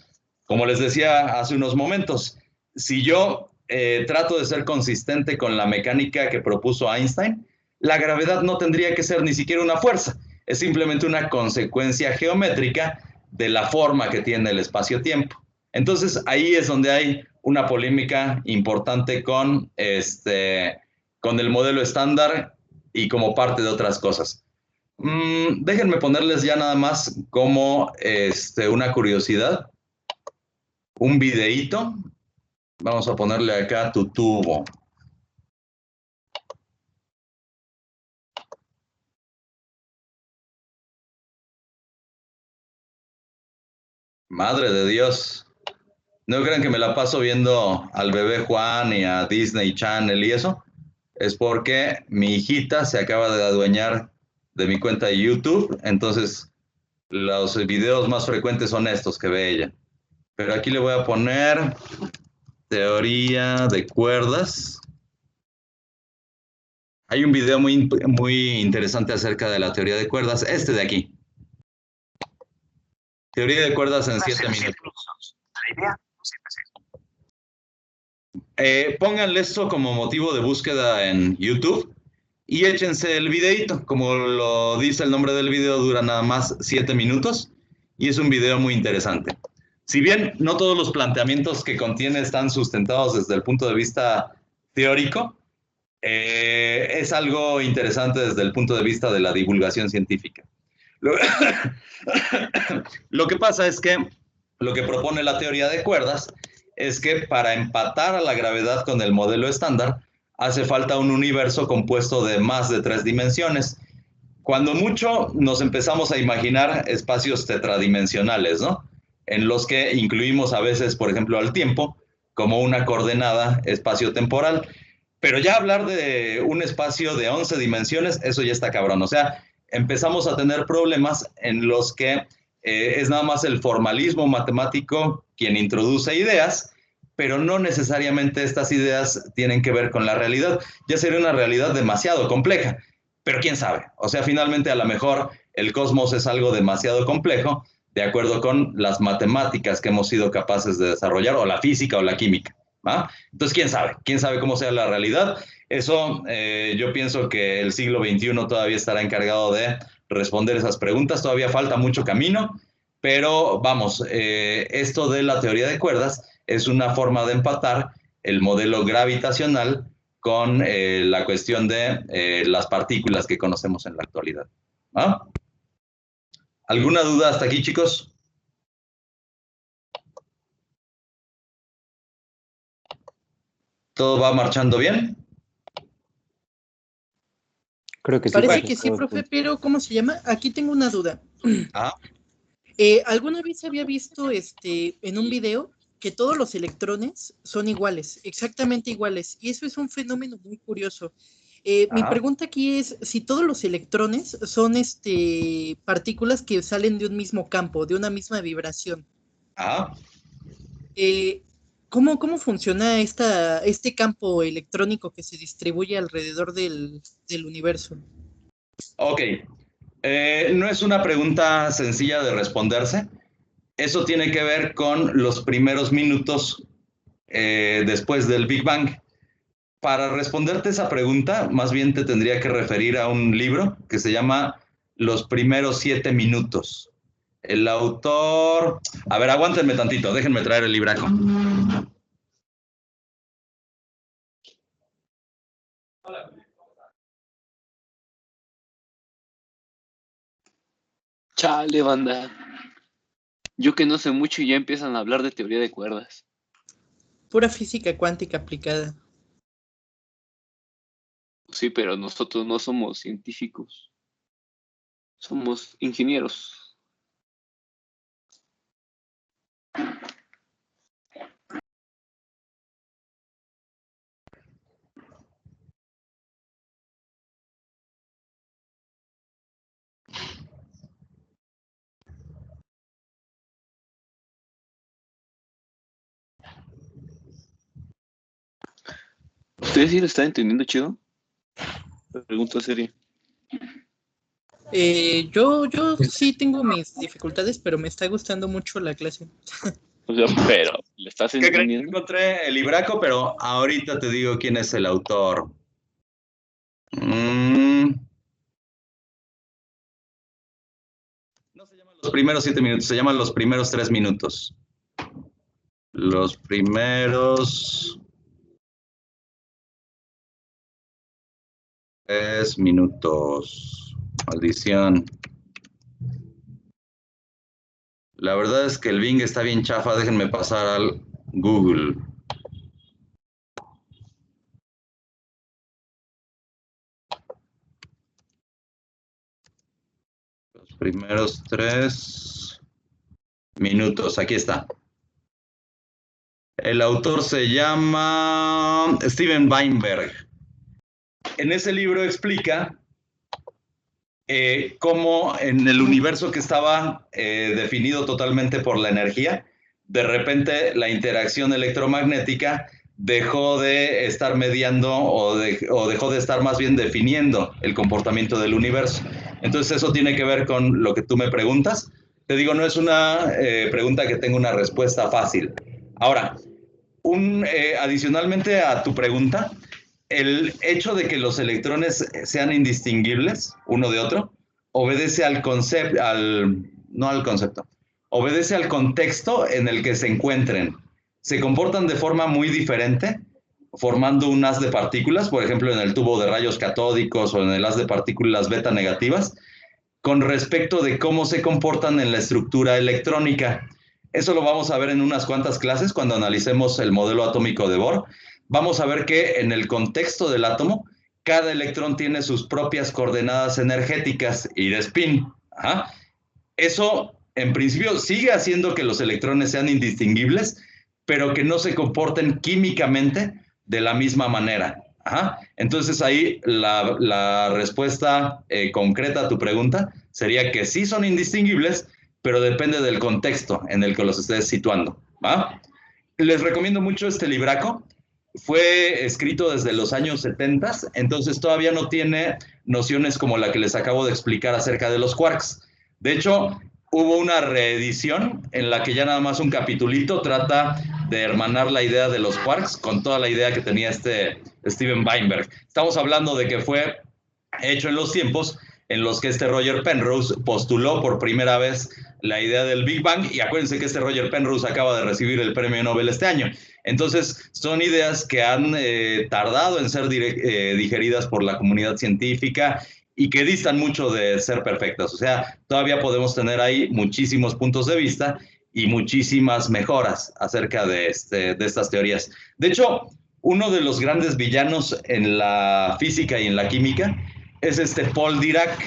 Como les decía hace unos momentos, si yo trato de ser consistente con la mecánica que propuso Einstein, la gravedad no tendría que ser ni siquiera una fuerza, es simplemente una consecuencia geométrica de la forma que tiene el espacio-tiempo. Entonces ahí es donde hay una polémica importante con el modelo estándar y como parte de otras cosas. Déjenme ponerles ya nada más como una curiosidad, un videíto. Vamos a ponerle acá tu tubo. Madre de Dios. No crean que me la paso viendo al bebé Juan y a Disney Channel y eso. Es porque mi hijita se acaba de adueñar de mi cuenta de YouTube, entonces los videos más frecuentes son estos que ve ella. Pero aquí le voy a poner teoría de cuerdas. Hay un video muy interesante acerca de la teoría de cuerdas, este de aquí. Teoría de cuerdas en 7 minutos. Pónganle esto como motivo de búsqueda en YouTube y échense el videito. Como lo dice el nombre del video, dura nada más 7 minutos y es un video muy interesante. Si bien no todos los planteamientos que contiene están sustentados desde el punto de vista teórico, es algo interesante desde el punto de vista de la divulgación científica. Lo que pasa es que lo que propone la teoría de cuerdas es que para empatar a la gravedad con el modelo estándar hace falta un universo compuesto de más de 3 dimensiones. Cuando mucho nos empezamos a imaginar espacios tetradimensionales, ¿no? En los que incluimos a veces, por ejemplo, al tiempo como una coordenada espacio-temporal. Pero ya hablar de un espacio de 11 dimensiones, eso ya está cabrón. O sea, empezamos a tener problemas en los que es nada más el formalismo matemático quien introduce ideas, pero no necesariamente estas ideas tienen que ver con la realidad. Ya sería una realidad demasiado compleja, pero quién sabe. O sea, finalmente a lo mejor el cosmos es algo demasiado complejo de acuerdo con las matemáticas que hemos sido capaces de desarrollar, o la física o la química. ¿Va? Entonces, quién sabe cómo sea la realidad. Eso yo pienso que el siglo XXI todavía estará encargado de responder esas preguntas. Todavía falta mucho camino, pero vamos, esto de la teoría de cuerdas es una forma de empatar el modelo gravitacional con la cuestión de las partículas que conocemos en la actualidad. ¿Ah? ¿Alguna duda hasta aquí, chicos? ¿Todo va marchando bien? Creo que sí. Parece que sí, profe, pero ¿cómo se llama? Aquí tengo una duda. Ah. ¿Alguna vez había visto en un video que todos los electrones son iguales, exactamente iguales? Y eso es un fenómeno muy curioso. Mi pregunta aquí es si todos los electrones son partículas que salen de un mismo campo, de una misma vibración. ¿Cómo funciona este campo electrónico que se distribuye alrededor del universo? Ok. No es una pregunta sencilla de responderse. Eso tiene que ver con los primeros minutos después del Big Bang. Para responderte esa pregunta, más bien te tendría que referir a un libro que se llama Los primeros 7 minutos. El autor... A ver, aguántenme tantito, déjenme traer el libraco. Chale, banda. Yo que no sé mucho y ya empiezan a hablar de teoría de cuerdas. Pura física cuántica aplicada. Sí, pero nosotros no somos científicos. Somos ingenieros. ¿Ustedes sí lo están entendiendo chido? Pregunta seria. Yo sí tengo mis dificultades, pero me está gustando mucho la clase. O sea, pero ¿le estás entendiendo? Encontré el libraco, pero ahorita te digo quién es el autor. No se llaman los primeros 7 minutos, se llaman los primeros 3 minutos. Los primeros 3 minutos. Maldición. La verdad es que el Bing está bien chafa. Déjenme pasar al Google. Los primeros 3 minutos. Aquí está. El autor se llama Steven Weinberg. En ese libro explica cómo en el universo que estaba definido totalmente por la energía, de repente la interacción electromagnética dejó de estar mediando o dejó de estar más bien definiendo el comportamiento del universo. Entonces eso tiene que ver con lo que tú me preguntas. Te digo, no es una pregunta que tenga una respuesta fácil. Ahora, adicionalmente a tu pregunta, el hecho de que los electrones sean indistinguibles uno de otro obedece al concepto, no al concepto, obedece al contexto en el que se encuentren. Se comportan de forma muy diferente, formando un haz de partículas, por ejemplo, en el tubo de rayos catódicos o en el haz de partículas beta negativas, con respecto de cómo se comportan en la estructura electrónica. Eso lo vamos a ver en unas cuantas clases cuando analicemos el modelo atómico de Bohr. Vamos a ver que en el contexto del átomo, cada electrón tiene sus propias coordenadas energéticas y de spin. Ajá. Eso, en principio, sigue haciendo que los electrones sean indistinguibles, pero que no se comporten químicamente de la misma manera. Ajá. Entonces ahí la respuesta concreta a tu pregunta sería que sí son indistinguibles, pero depende del contexto en el que los estés situando. ¿Va? Les recomiendo mucho este libraco. Fue escrito desde los años 70, entonces todavía no tiene nociones como la que les acabo de explicar acerca de los quarks. De hecho, hubo una reedición en la que ya nada más un capitulito trata de hermanar la idea de los quarks con toda la idea que tenía este Steven Weinberg. Estamos hablando de que fue hecho en los tiempos en los que este Roger Penrose postuló por primera vez la idea del Big Bang, y acuérdense que este Roger Penrose acaba de recibir el premio Nobel este año. Entonces, son ideas que han tardado en ser digeridas por la comunidad científica y que distan mucho de ser perfectas. O sea, todavía podemos tener ahí muchísimos puntos de vista y muchísimas mejoras acerca de estas teorías. De hecho, uno de los grandes villanos en la física y en la química es Paul Dirac.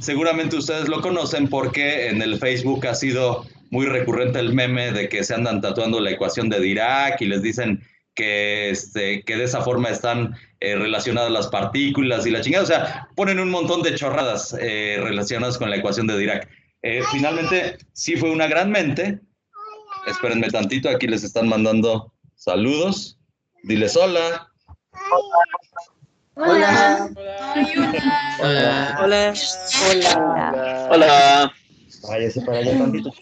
Seguramente ustedes lo conocen porque en el Facebook ha sido muy recurrente el meme de que se andan tatuando la ecuación de Dirac y les dicen que de esa forma están relacionadas las partículas y la chingada. O sea, ponen un montón de chorradas relacionadas con la ecuación de Dirac. Finalmente, sí fue una gran mente. Espérenme tantito, aquí les están mandando saludos. Diles hola. Hola. Hola. Hola. Hola. Hola. Váyase para allá tantito.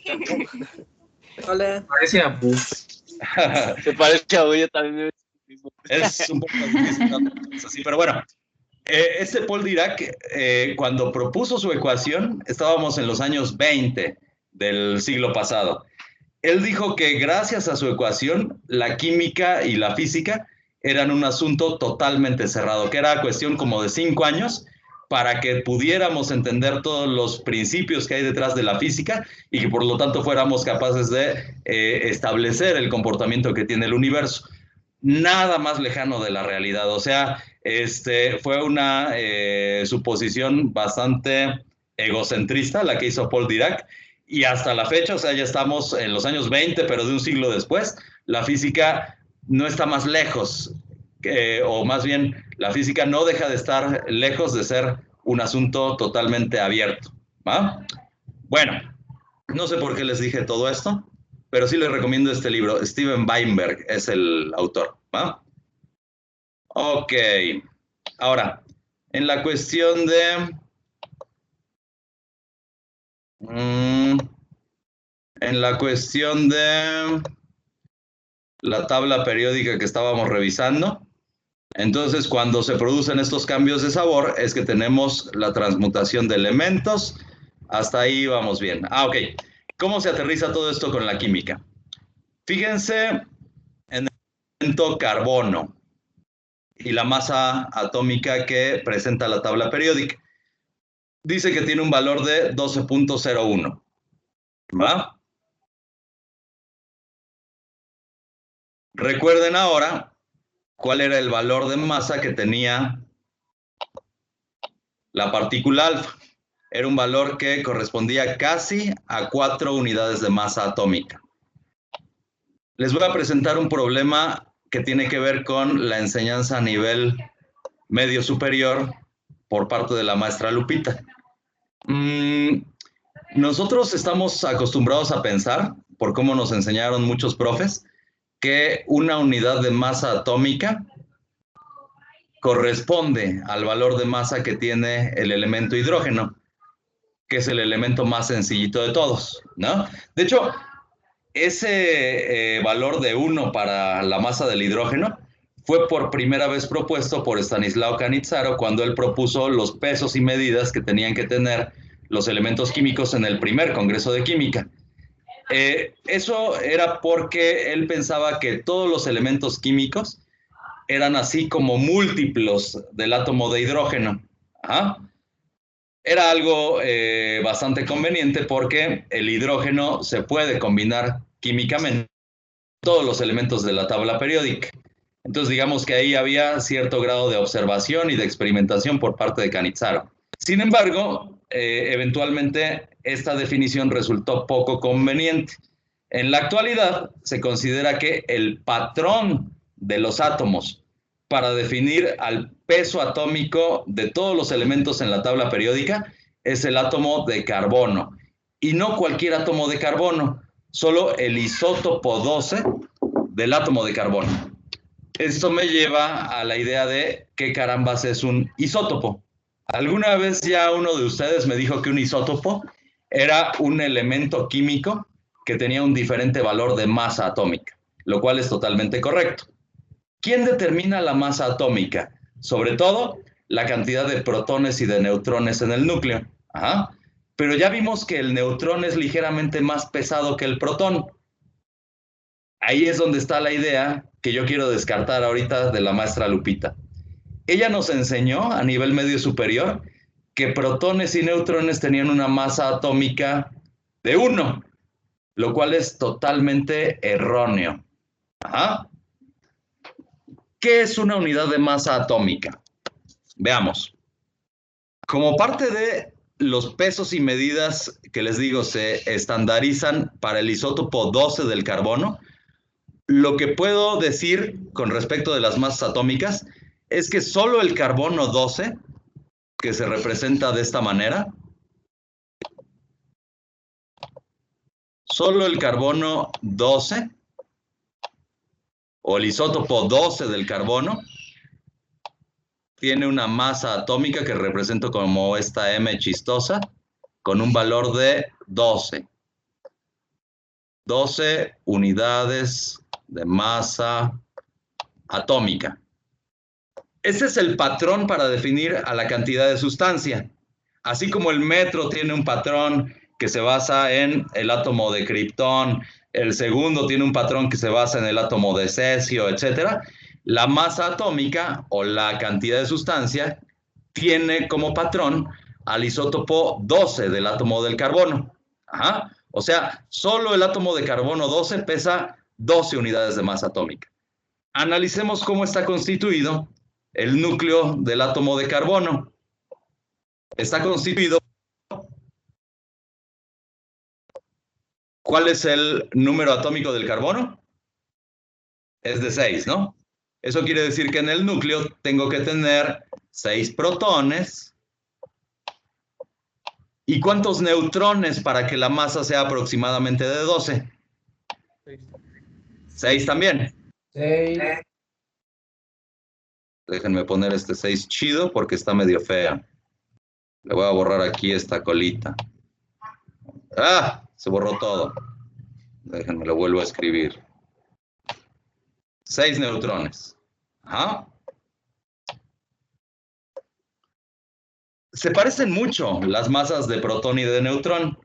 Hola. Parece a Pu. Se parece a yo también. Es un poco difícil, así, pero bueno. Paul Dirac, cuando propuso su ecuación, estábamos en los años 20 del siglo pasado. Él dijo que gracias a su ecuación, la química y la física eran un asunto totalmente cerrado, que era cuestión como de 5 años para que pudiéramos entender todos los principios que hay detrás de la física y que por lo tanto fuéramos capaces de establecer el comportamiento que tiene el universo. Nada más lejano de la realidad. O sea, fue una suposición bastante egocentrista la que hizo Paul Dirac, y hasta la fecha, o sea, ya estamos en los años 20, pero de un siglo después, la física no está más lejos, o más bien, la física no deja de estar lejos de ser un asunto totalmente abierto, ¿va? Bueno, no sé por qué les dije todo esto, pero sí les recomiendo este libro. Steven Weinberg es el autor, ¿va? Ok, ahora, en la cuestión de... en la cuestión de la tabla periódica que estábamos revisando, entonces cuando se producen estos cambios de sabor es que tenemos la transmutación de elementos. Hasta ahí vamos bien. Ok, ¿cómo se aterriza todo esto con la química? Fíjense en el elemento carbono y la masa atómica que presenta la tabla periódica. Dice que tiene un valor de 12.01. ¿Va? Recuerden ahora cuál era el valor de masa que tenía la partícula alfa. Era un valor que correspondía casi a 4 unidades de masa atómica. les voy a presentar un problema que tiene que ver con la enseñanza a nivel medio superior por parte de la maestra Lupita. Nosotros estamos acostumbrados a pensar, por cómo nos enseñaron muchos profes, que una unidad de masa atómica corresponde al valor de masa que tiene el elemento hidrógeno, que es el elemento más sencillito de todos, ¿no? De hecho, ese valor de 1 para la masa del hidrógeno fue por primera vez propuesto por Stanislao Cannizzaro cuando él propuso los pesos y medidas que tenían que tener los elementos químicos en el primer Congreso de Química. Eso era porque él pensaba que todos los elementos químicos eran así como múltiplos del átomo de hidrógeno. ¿Ah? Era algo bastante conveniente porque el hidrógeno se puede combinar químicamente con todos los elementos de la tabla periódica. Entonces digamos que ahí había cierto grado de observación y de experimentación por parte de Cannizzaro. Sin embargo, eventualmente esta definición resultó poco conveniente. En la actualidad se considera que el patrón de los átomos para definir al peso atómico de todos los elementos en la tabla periódica es el átomo de carbono. Y no cualquier átomo de carbono, solo el isótopo 12 del átomo de carbono. Esto me lleva a la idea de qué carambas es un isótopo. Alguna vez ya uno de ustedes me dijo que un isótopo era un elemento químico que tenía un diferente valor de masa atómica, lo cual es totalmente correcto. ¿Quién determina la masa atómica? Sobre todo, la cantidad de protones y de neutrones en el núcleo. Ajá. Pero ya vimos que el neutrón es ligeramente más pesado que el protón. Ahí es donde está la idea que yo quiero descartar ahorita de la maestra Lupita. Ella nos enseñó a nivel medio superior que protones y neutrones tenían una masa atómica de 1, lo cual es totalmente erróneo. Ajá. ¿Qué es una unidad de masa atómica? Veamos. Como parte de los pesos y medidas que les digo se estandarizan para el isótopo 12 del carbono, lo que puedo decir con respecto de las masas atómicas es que solo el carbono 12, que se representa de esta manera, solo el carbono 12 o el isótopo 12 del carbono tiene una masa atómica que represento como esta M chistosa con un valor de 12. 12 unidades de masa atómica. Este es el patrón para definir a la cantidad de sustancia. Así como el metro tiene un patrón que se basa en el átomo de kriptón, el segundo tiene un patrón que se basa en el átomo de cesio, etc. La masa atómica o la cantidad de sustancia tiene como patrón al isótopo 12 del átomo del carbono. Ajá. O sea, solo el átomo de carbono 12 pesa 12 unidades de masa atómica. Analicemos cómo está constituido el núcleo del átomo de carbono. Está constituido. ¿Cuál es el número atómico del carbono? Es de 6, ¿no? Eso quiere decir que en el núcleo tengo que tener 6 protones. ¿Y cuántos neutrones para que la masa sea aproximadamente de 12? 6 también. 6. Déjenme poner este 6 chido porque está medio fea. Le voy a borrar aquí esta colita. ¡Ah! Se borró todo. Déjenme, lo vuelvo a escribir. 6 neutrones. Ajá. Se parecen mucho las masas de protón y de neutrón.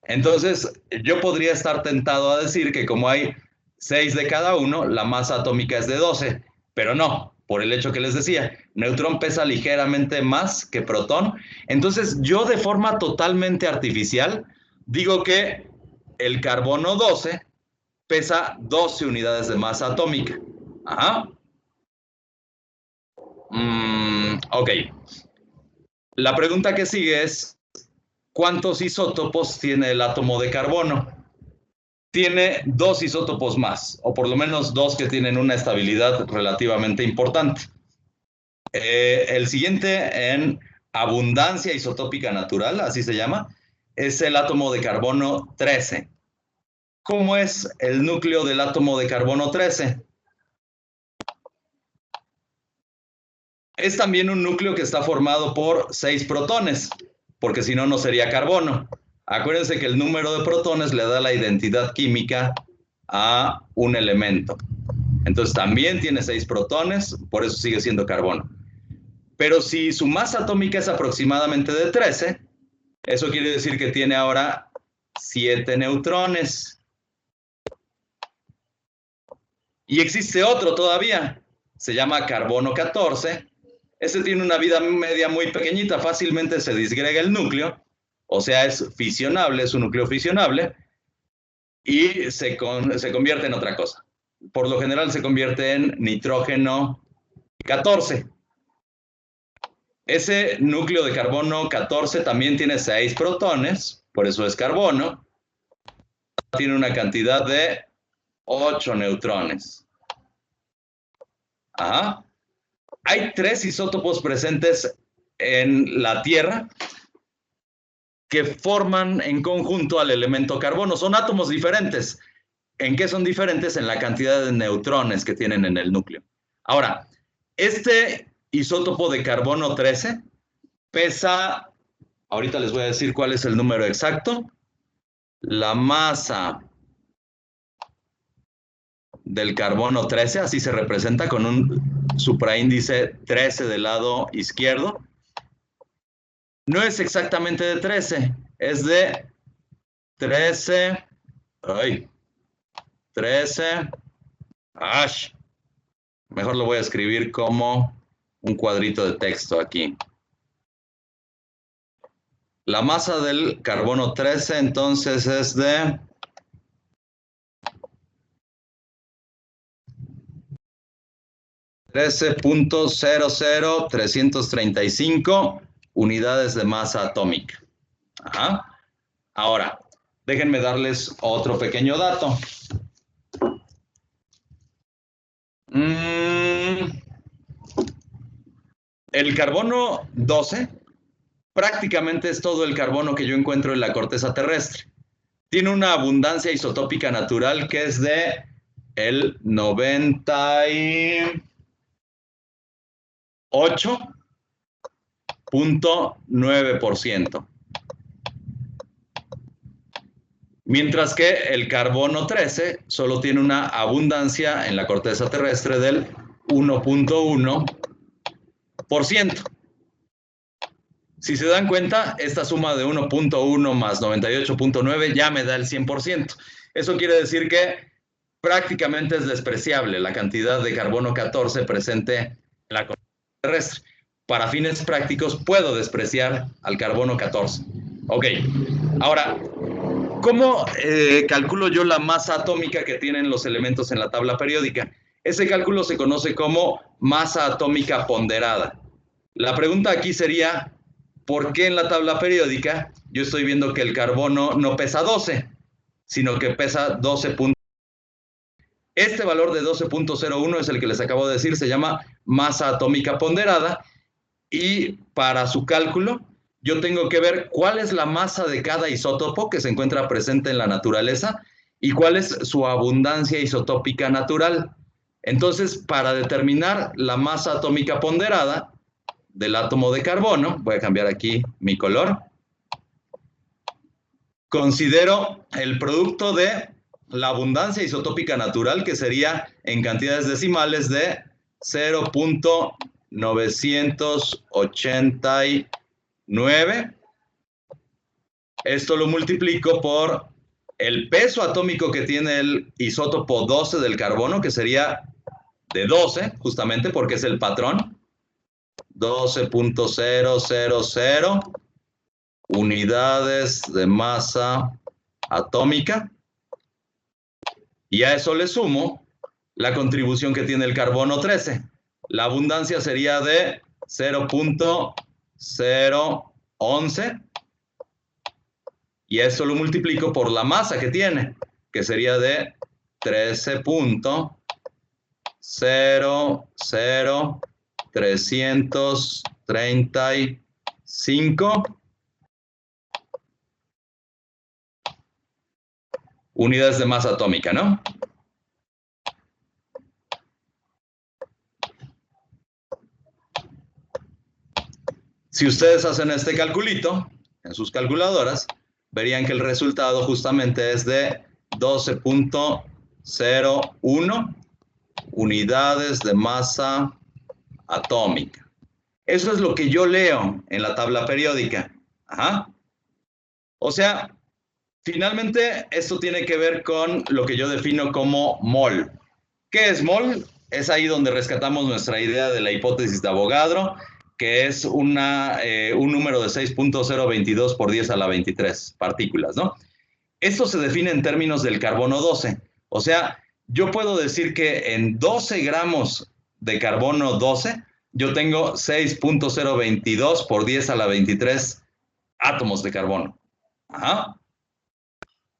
Entonces, yo podría estar tentado a decir que como hay 6 de cada uno, la masa atómica es de 12. Pero no, por el hecho que les decía, neutrón pesa ligeramente más que protón. Entonces, yo de forma totalmente artificial digo que el carbono 12 pesa 12 unidades de masa atómica. Ajá. Ok. La pregunta que sigue es, ¿cuántos isótopos tiene el átomo de carbono? tiene 2 isótopos más, o por lo menos 2 que tienen una estabilidad relativamente importante. El siguiente en abundancia isotópica natural, así se llama, es el átomo de carbono 13. ¿Cómo es el núcleo del átomo de carbono 13? Es también un núcleo que está formado por 6 protones, porque si no, no sería carbono. Acuérdense que el número de protones le da la identidad química a un elemento. Entonces también tiene 6 protones, por eso sigue siendo carbono. Pero si su masa atómica es aproximadamente de 13, eso quiere decir que tiene ahora 7 neutrones. Y existe otro todavía, se llama carbono 14. Este tiene una vida media muy pequeñita, fácilmente se disgrega el núcleo, o sea, es fisionable, es un núcleo fisionable, y se convierte en otra cosa. Por lo general se convierte en nitrógeno 14. Ese núcleo de carbono 14 también tiene 6 protones, por eso es carbono. Tiene una cantidad de 8 neutrones. Ajá. Hay 3 isótopos presentes en la Tierra que forman en conjunto al elemento carbono. Son átomos diferentes. ¿En qué son diferentes? En la cantidad de neutrones que tienen en el núcleo. Ahora, este isótopo de carbono 13 pesa, ahorita les voy a decir cuál es el número exacto, la masa del carbono 13, así se representa con un supraíndice 13 del lado izquierdo. No es exactamente de 13, es de 13, 13, mejor lo voy a escribir como un cuadrito de texto aquí. La masa del carbono 13 entonces es de 13.00335 unidades de masa atómica. Ajá. Ahora, déjenme darles otro pequeño dato. El carbono 12 prácticamente es todo el carbono que yo encuentro en la corteza terrestre. Tiene una abundancia isotópica natural que es de el 98.9%. Mientras que el carbono 13 solo tiene una abundancia en la corteza terrestre del 1.1%. Si se dan cuenta, esta suma de 1.1 más 98.9 ya me da el 100%. Eso quiere decir que prácticamente es despreciable la cantidad de carbono 14 presente en la corteza terrestre. Para fines prácticos puedo despreciar al carbono 14. Ok, ahora, ¿cómo calculo yo la masa atómica que tienen los elementos en la tabla periódica? Ese cálculo se conoce como masa atómica ponderada. La pregunta aquí sería, ¿por qué en la tabla periódica yo estoy viendo que el carbono no pesa 12, sino que pesa 12. Este valor de 12.01 es el que les acabo de decir, se llama masa atómica ponderada, y para su cálculo yo tengo que ver cuál es la masa de cada isótopo que se encuentra presente en la naturaleza y cuál es su abundancia isotópica natural. Entonces, para determinar la masa atómica ponderada del átomo de carbono, voy a cambiar aquí mi color, considero el producto de la abundancia isotópica natural, que sería en cantidades decimales de 0.989. Esto lo multiplico por el peso atómico que tiene el isótopo 12 del carbono, que sería de 12, justamente porque es el patrón. 12.000 unidades de masa atómica. Y a eso le sumo la contribución que tiene el carbono 13. La abundancia sería de 0.011. Y a eso lo multiplico por la masa que tiene. que sería de 13.00335 unidades de masa atómica, ¿no? Si ustedes hacen este calculito en sus calculadoras, verían que el resultado justamente es de 12.01 unidades de masa atómica. Eso es lo que yo leo en la tabla periódica. Ajá. O sea, finalmente esto tiene que ver con lo que yo defino como mol. ¿Qué es mol? Es ahí donde rescatamos nuestra idea de la hipótesis de Avogadro, que es un número de 6.022 por 10 a la 23 partículas, ¿no? Esto se define en términos del carbono 12. O sea, yo puedo decir que en 12 gramos de carbono 12, yo tengo 6.022 por 10 a la 23 átomos de carbono. Ajá.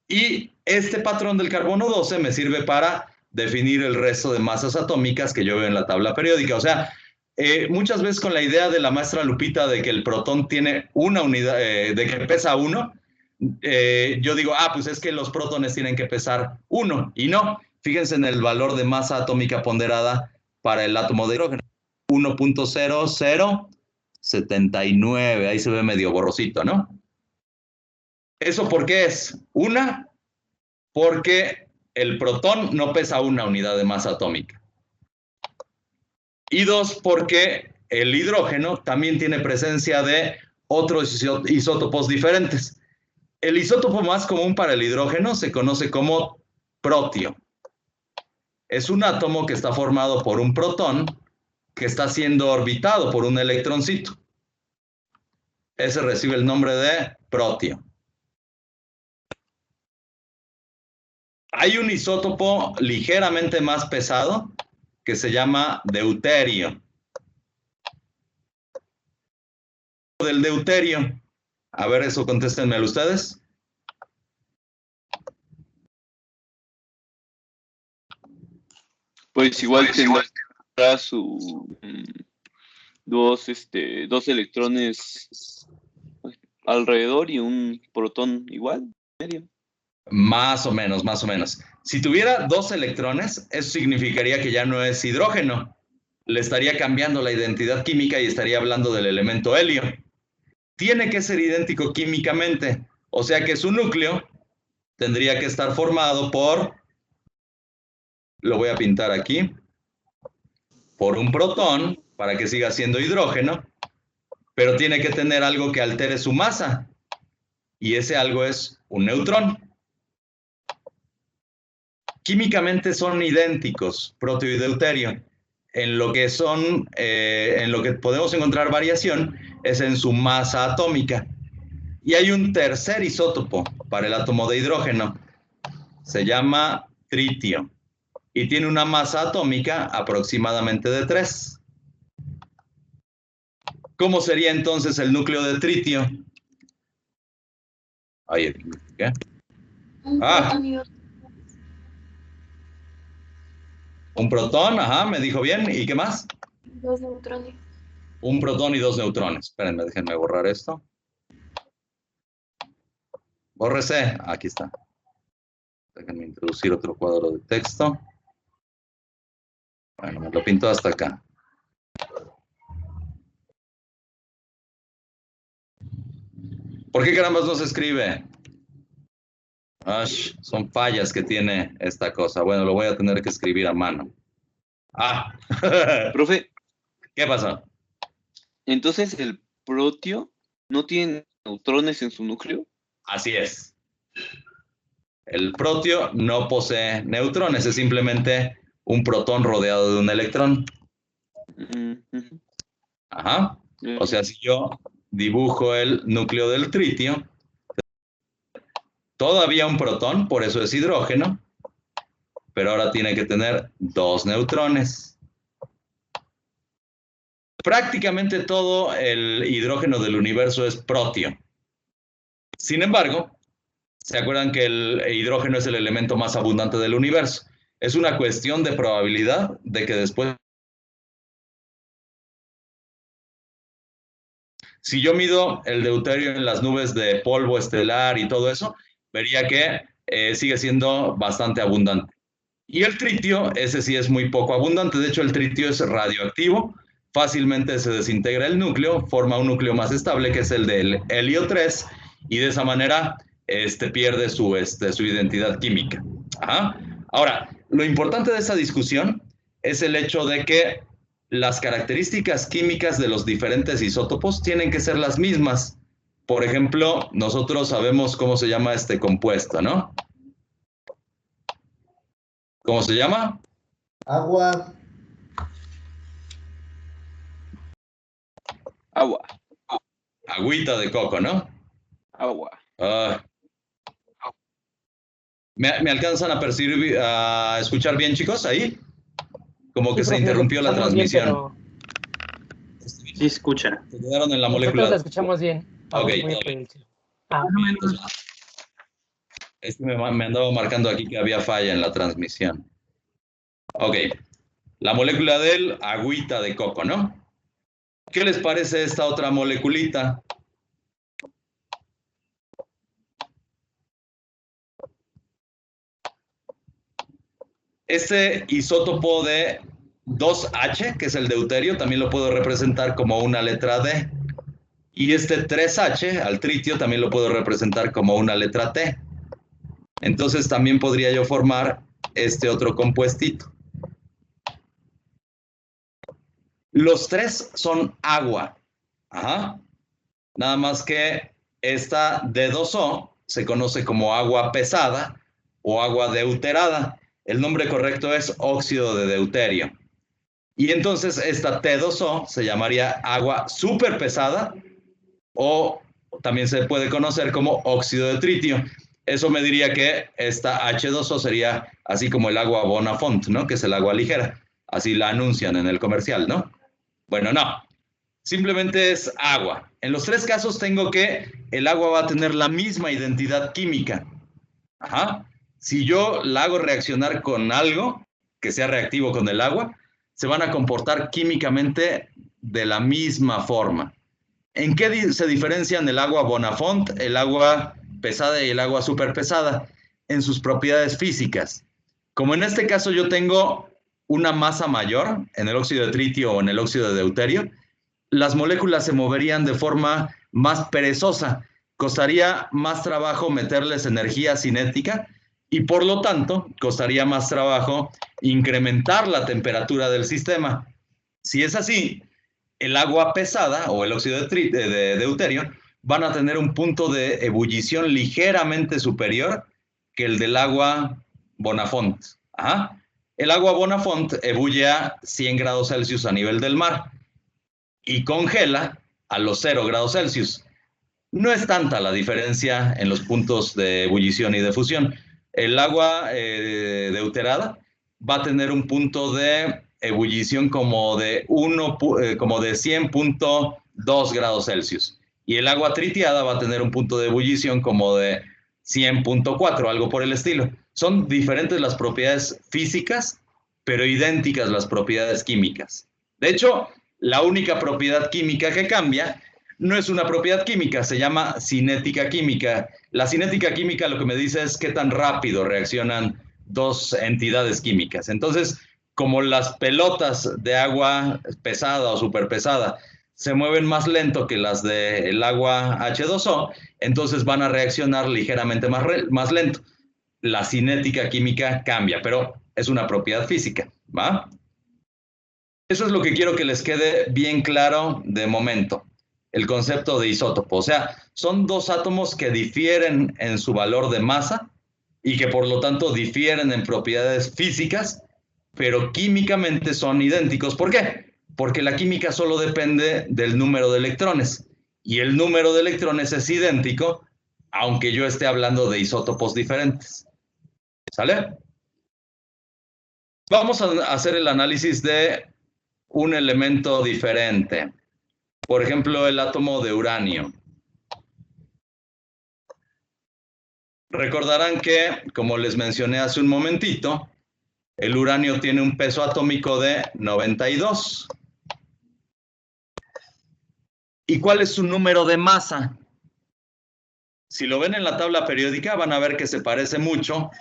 Y este patrón del carbono 12 me sirve para definir el resto de masas atómicas que yo veo en la tabla periódica. O sea, muchas veces con la idea de la maestra Lupita de que el protón tiene una unidad, de que pesa 1, yo digo, pues es que los protones tienen que pesar 1, y no. Fíjense en el valor de masa atómica ponderada para el átomo de hidrógeno. 1.0079, ahí se ve medio borrosito, ¿no? ¿Eso por qué es? Una, porque el protón no pesa una unidad de masa atómica. Y dos, porque el hidrógeno también tiene presencia de otros isótopos diferentes. El isótopo más común para el hidrógeno se conoce como protio. Es un átomo que está formado por un protón que está siendo orbitado por un electroncito. Ese recibe el nombre de protio. Hay un isótopo ligeramente más pesado que se llama deuterio. Del deuterio. A ver, eso contéstenmelo ustedes. Pues igual tendrá su dos electrones alrededor y un protón igual, medio. Más o menos, más o menos. Si tuviera 2 electrones, eso significaría que ya no es hidrógeno. Le estaría cambiando la identidad química y estaría hablando del elemento helio. Tiene que ser idéntico químicamente, o sea que su núcleo tendría que estar formado por, lo voy a pintar aquí, por un protón, para que siga siendo hidrógeno, pero tiene que tener algo que altere su masa, y ese algo es un neutrón. Químicamente son idénticos, protio y deuterio. En lo que podemos encontrar variación es en su masa atómica. Y hay un tercer isótopo para el átomo de hidrógeno. Se llama tritio. Y tiene una masa atómica aproximadamente de 3. ¿Cómo sería entonces el núcleo de tritio? Ahí, ¿qué? Un protón, ajá, me dijo bien. ¿Y qué más? 2 neutrones. Un protón y 2 neutrones. Espérenme, déjenme borrar esto. Bórrese. Aquí está. Déjenme introducir otro cuadro de texto. Bueno, me lo pinto hasta acá. ¿Por qué carambas no se escribe? Son fallas que tiene esta cosa. Bueno, lo voy a tener que escribir a mano. Profe. ¿Qué pasó? Entonces, ¿el protio no tiene neutrones en su núcleo? Así es. El protio no posee neutrones, es simplemente un protón rodeado de un electrón. Ajá. O sea, si yo dibujo el núcleo del tritio, todavía un protón, por eso es hidrógeno, pero ahora tiene que tener 2 neutrones. Prácticamente todo el hidrógeno del universo es protio. Sin embargo, ¿Se acuerdan que el hidrógeno es el elemento más abundante del universo? Es una cuestión de probabilidad de que después... Si yo mido el deuterio en las nubes de polvo estelar y todo eso, vería que sigue siendo bastante abundante. Y el tritio, ese sí es muy poco abundante. De hecho, el tritio es radioactivo. Fácilmente se desintegra el núcleo, forma un núcleo más estable, que es el del helio 3, y de esa manera pierde su identidad química. Ajá. Ahora, lo importante de esa discusión es el hecho de que las características químicas de los diferentes isótopos tienen que ser las mismas. Por ejemplo, nosotros sabemos cómo se llama este compuesto, ¿no? ¿Cómo se llama? Agua. Agua. Agüita de coco, ¿no? Agua. ¿Me alcanzan a percibir, a escuchar bien, chicos, ahí? Como que Sí, se profe, interrumpió la escuchamos bien, transmisión. Sí, escucha. Se quedaron en la Nosotros molécula. la escuchamos bien. Ok, Voy a todo poner bien. Me andaba marcando aquí que había falla en la transmisión. Ok, la molécula del agüita de coco, ¿no? ¿Qué les parece esta otra moleculita? Este isótopo de 2H, que es el deuterio, también lo puedo representar como una letra D. Y este 3H, al tritio, también lo puedo representar como una letra T. Entonces también podría yo formar este otro compuestito. Los tres son agua. Ajá. Nada más que esta D2O se conoce como agua pesada o agua deuterada. El nombre correcto es óxido de deuterio. Y entonces esta T2O se llamaría agua súper pesada o también se puede conocer como óxido de tritio. Eso me diría que esta H2O sería así como el agua Bonafont, ¿no? Que es el agua ligera. Así la anuncian en el comercial, ¿no? Bueno, no. Simplemente es agua. En los tres casos tengo que el agua va a tener la misma identidad química. Ajá. Si yo la hago reaccionar con algo que sea reactivo con el agua, se van a comportar químicamente de la misma forma. ¿En qué se diferencian el agua Bonafont, el agua pesada y el agua superpesada? En sus propiedades físicas. Como en este caso yo tengo una masa mayor en el óxido de tritio o en el óxido de deuterio, las moléculas se moverían de forma más perezosa. Costaría más trabajo meterles energía cinética y por lo tanto costaría más trabajo incrementar la temperatura del sistema. Si es así, el agua pesada o el óxido de deuterio van a tener un punto de ebullición ligeramente superior que el del agua Bonafont. Ajá. El agua Bonafont ebulle a 100 grados Celsius a nivel del mar y congela a los 0 grados Celsius. No es tanta la diferencia en los puntos de ebullición y de fusión. El agua deuterada va a tener un punto de ebullición como de 100.2 grados Celsius. Y el agua tritiada va a tener un punto de ebullición como de 100.4, algo por el estilo. Son diferentes las propiedades físicas, pero idénticas las propiedades químicas. De hecho, la única propiedad química que cambia no es una propiedad química, se llama cinética química. La cinética química lo que me dice es qué tan rápido reaccionan dos entidades químicas. Entonces, como las pelotas de agua pesada o superpesada se mueven más lento que las del agua H2O, entonces van a reaccionar ligeramente más lento. La cinética química cambia, pero es una propiedad física, ¿va? Eso es lo que quiero que les quede bien claro de momento, el concepto de isótopo. O sea, son dos átomos que difieren en su valor de masa y que por lo tanto difieren en propiedades físicas, pero químicamente son idénticos. ¿Por qué? Porque la química solo depende del número de electrones y el número de electrones es idéntico, aunque yo esté hablando de isótopos diferentes. ¿Sale? Vamos a hacer el análisis de un elemento diferente. Por ejemplo, el átomo de uranio. Recordarán que, como les mencioné hace un momentito, el uranio tiene un peso atómico de 92. ¿Y cuál es su número de masa? Si lo ven en la tabla periódica, van a ver que se parece mucho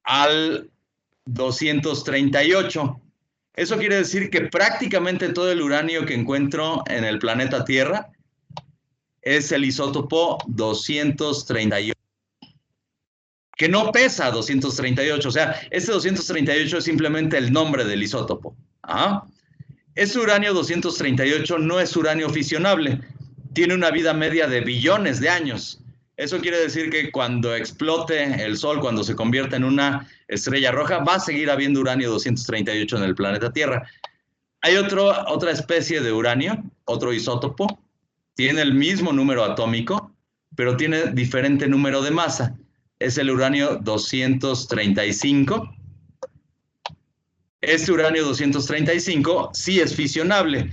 al 238. Eso quiere decir que prácticamente todo el uranio que encuentro en el planeta Tierra es el isótopo 238, que no pesa 238. O sea, este 238 es simplemente el nombre del isótopo. ¿Ah? Este uranio 238 no es uranio fisionable. Tiene una vida media de billones de años. Eso quiere decir que cuando explote el Sol, cuando se convierta en una estrella roja, va a seguir habiendo uranio 238 en el planeta Tierra. Hay otra especie de uranio, otro isótopo, tiene el mismo número atómico, pero tiene diferente número de masa. Es el uranio 235. Este uranio 235 sí es fisionable,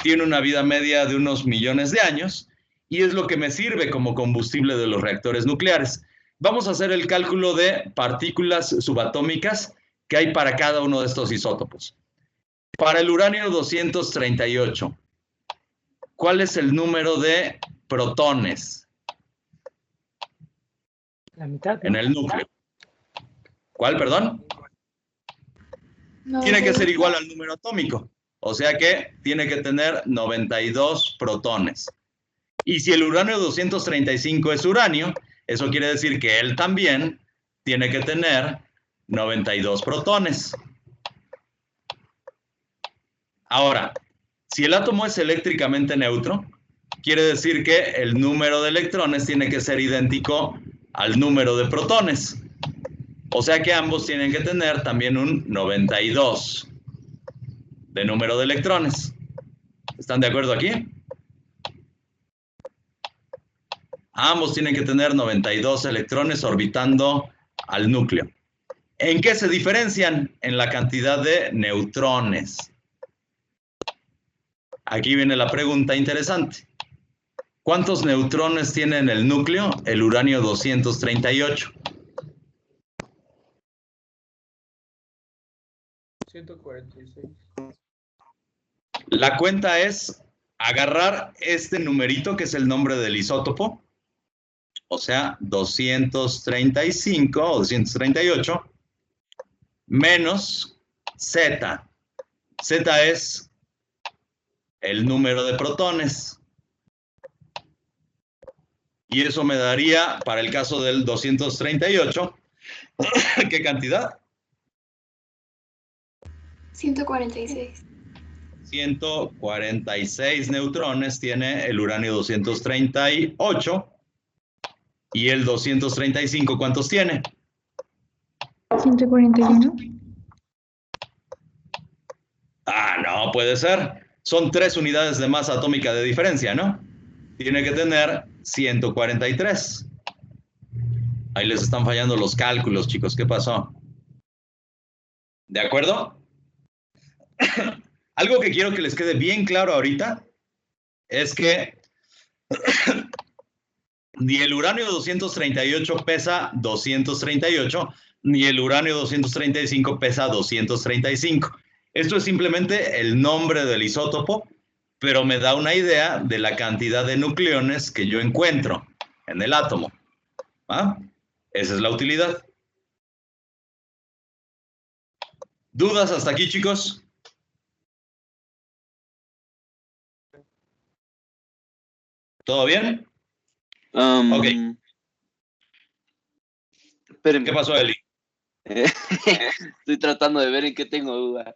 tiene una vida media de unos millones de años y es lo que me sirve como combustible de los reactores nucleares. Vamos a hacer el cálculo de partículas subatómicas que hay para cada uno de estos isótopos. Para el uranio 238, ¿cuál es el número de protones? La mitad, ¿no? En el núcleo. ¿Cuál, perdón? No, Tiene que ser igual al número atómico. O sea que tiene que tener 92 protones. Y si el uranio 235 es uranio, eso quiere decir que él también tiene que tener 92 protones. Ahora, si el átomo es eléctricamente neutro, quiere decir que el número de electrones tiene que ser idéntico al número de protones. O sea que ambos tienen que tener también un 92 de número de electrones. ¿Están de acuerdo aquí? Ambos tienen que tener 92 electrones orbitando al núcleo. ¿En qué se diferencian? En la cantidad de neutrones. Aquí viene la pregunta interesante. ¿Cuántos neutrones tiene en el núcleo el uranio 238? 146. La cuenta es agarrar este numerito que es el nombre del isótopo, o sea, 235 o 238, menos Z. Z es el número de protones. Y eso me daría, para el caso del 238, ¿qué cantidad? 146. 146 neutrones tiene el uranio 238. ¿Y el 235 cuántos tiene? 141. Ah, no puede ser. Son 3 unidades de masa atómica de diferencia, ¿no? Tiene que tener 143. Ahí les están fallando los cálculos, chicos. ¿Qué pasó? ¿De acuerdo? Algo que quiero que les quede bien claro ahorita es que ni el uranio 238 pesa 238, ni el uranio 235 pesa 235. Esto es simplemente el nombre del isótopo, pero me da una idea de la cantidad de nucleones que yo encuentro en el átomo. ¿Ah? Esa es la utilidad. ¿Dudas hasta aquí, chicos? ¿Todo bien? Ok. Espérenme. ¿Qué pasó, Eli? Estoy tratando de ver en qué tengo duda.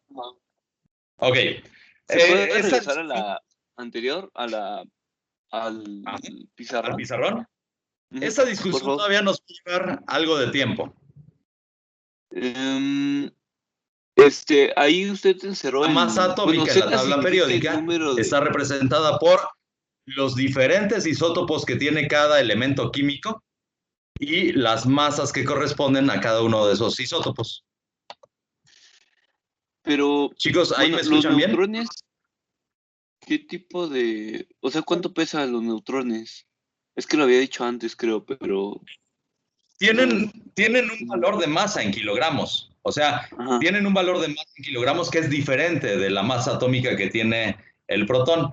Ok. ¿Se puede regresar a la anterior? ¿Al pizarrón? ¿Al pizarrón? Esta discusión todavía nos puede llevar algo de tiempo. Ahí usted encerró la masa atómica en la tabla periódica está representada por los diferentes isótopos que tiene cada elemento químico y las masas que corresponden a cada uno de esos isótopos. Pero, chicos, ¿ahí me escuchan los bien? neutrones, ¿qué tipo de...? O sea, ¿cuánto pesan los neutrones? Es que lo había dicho antes, creo, pero... tienen un valor de masa en kilogramos. O sea, tienen un valor de masa en kilogramos que es diferente de la masa atómica que tiene el protón.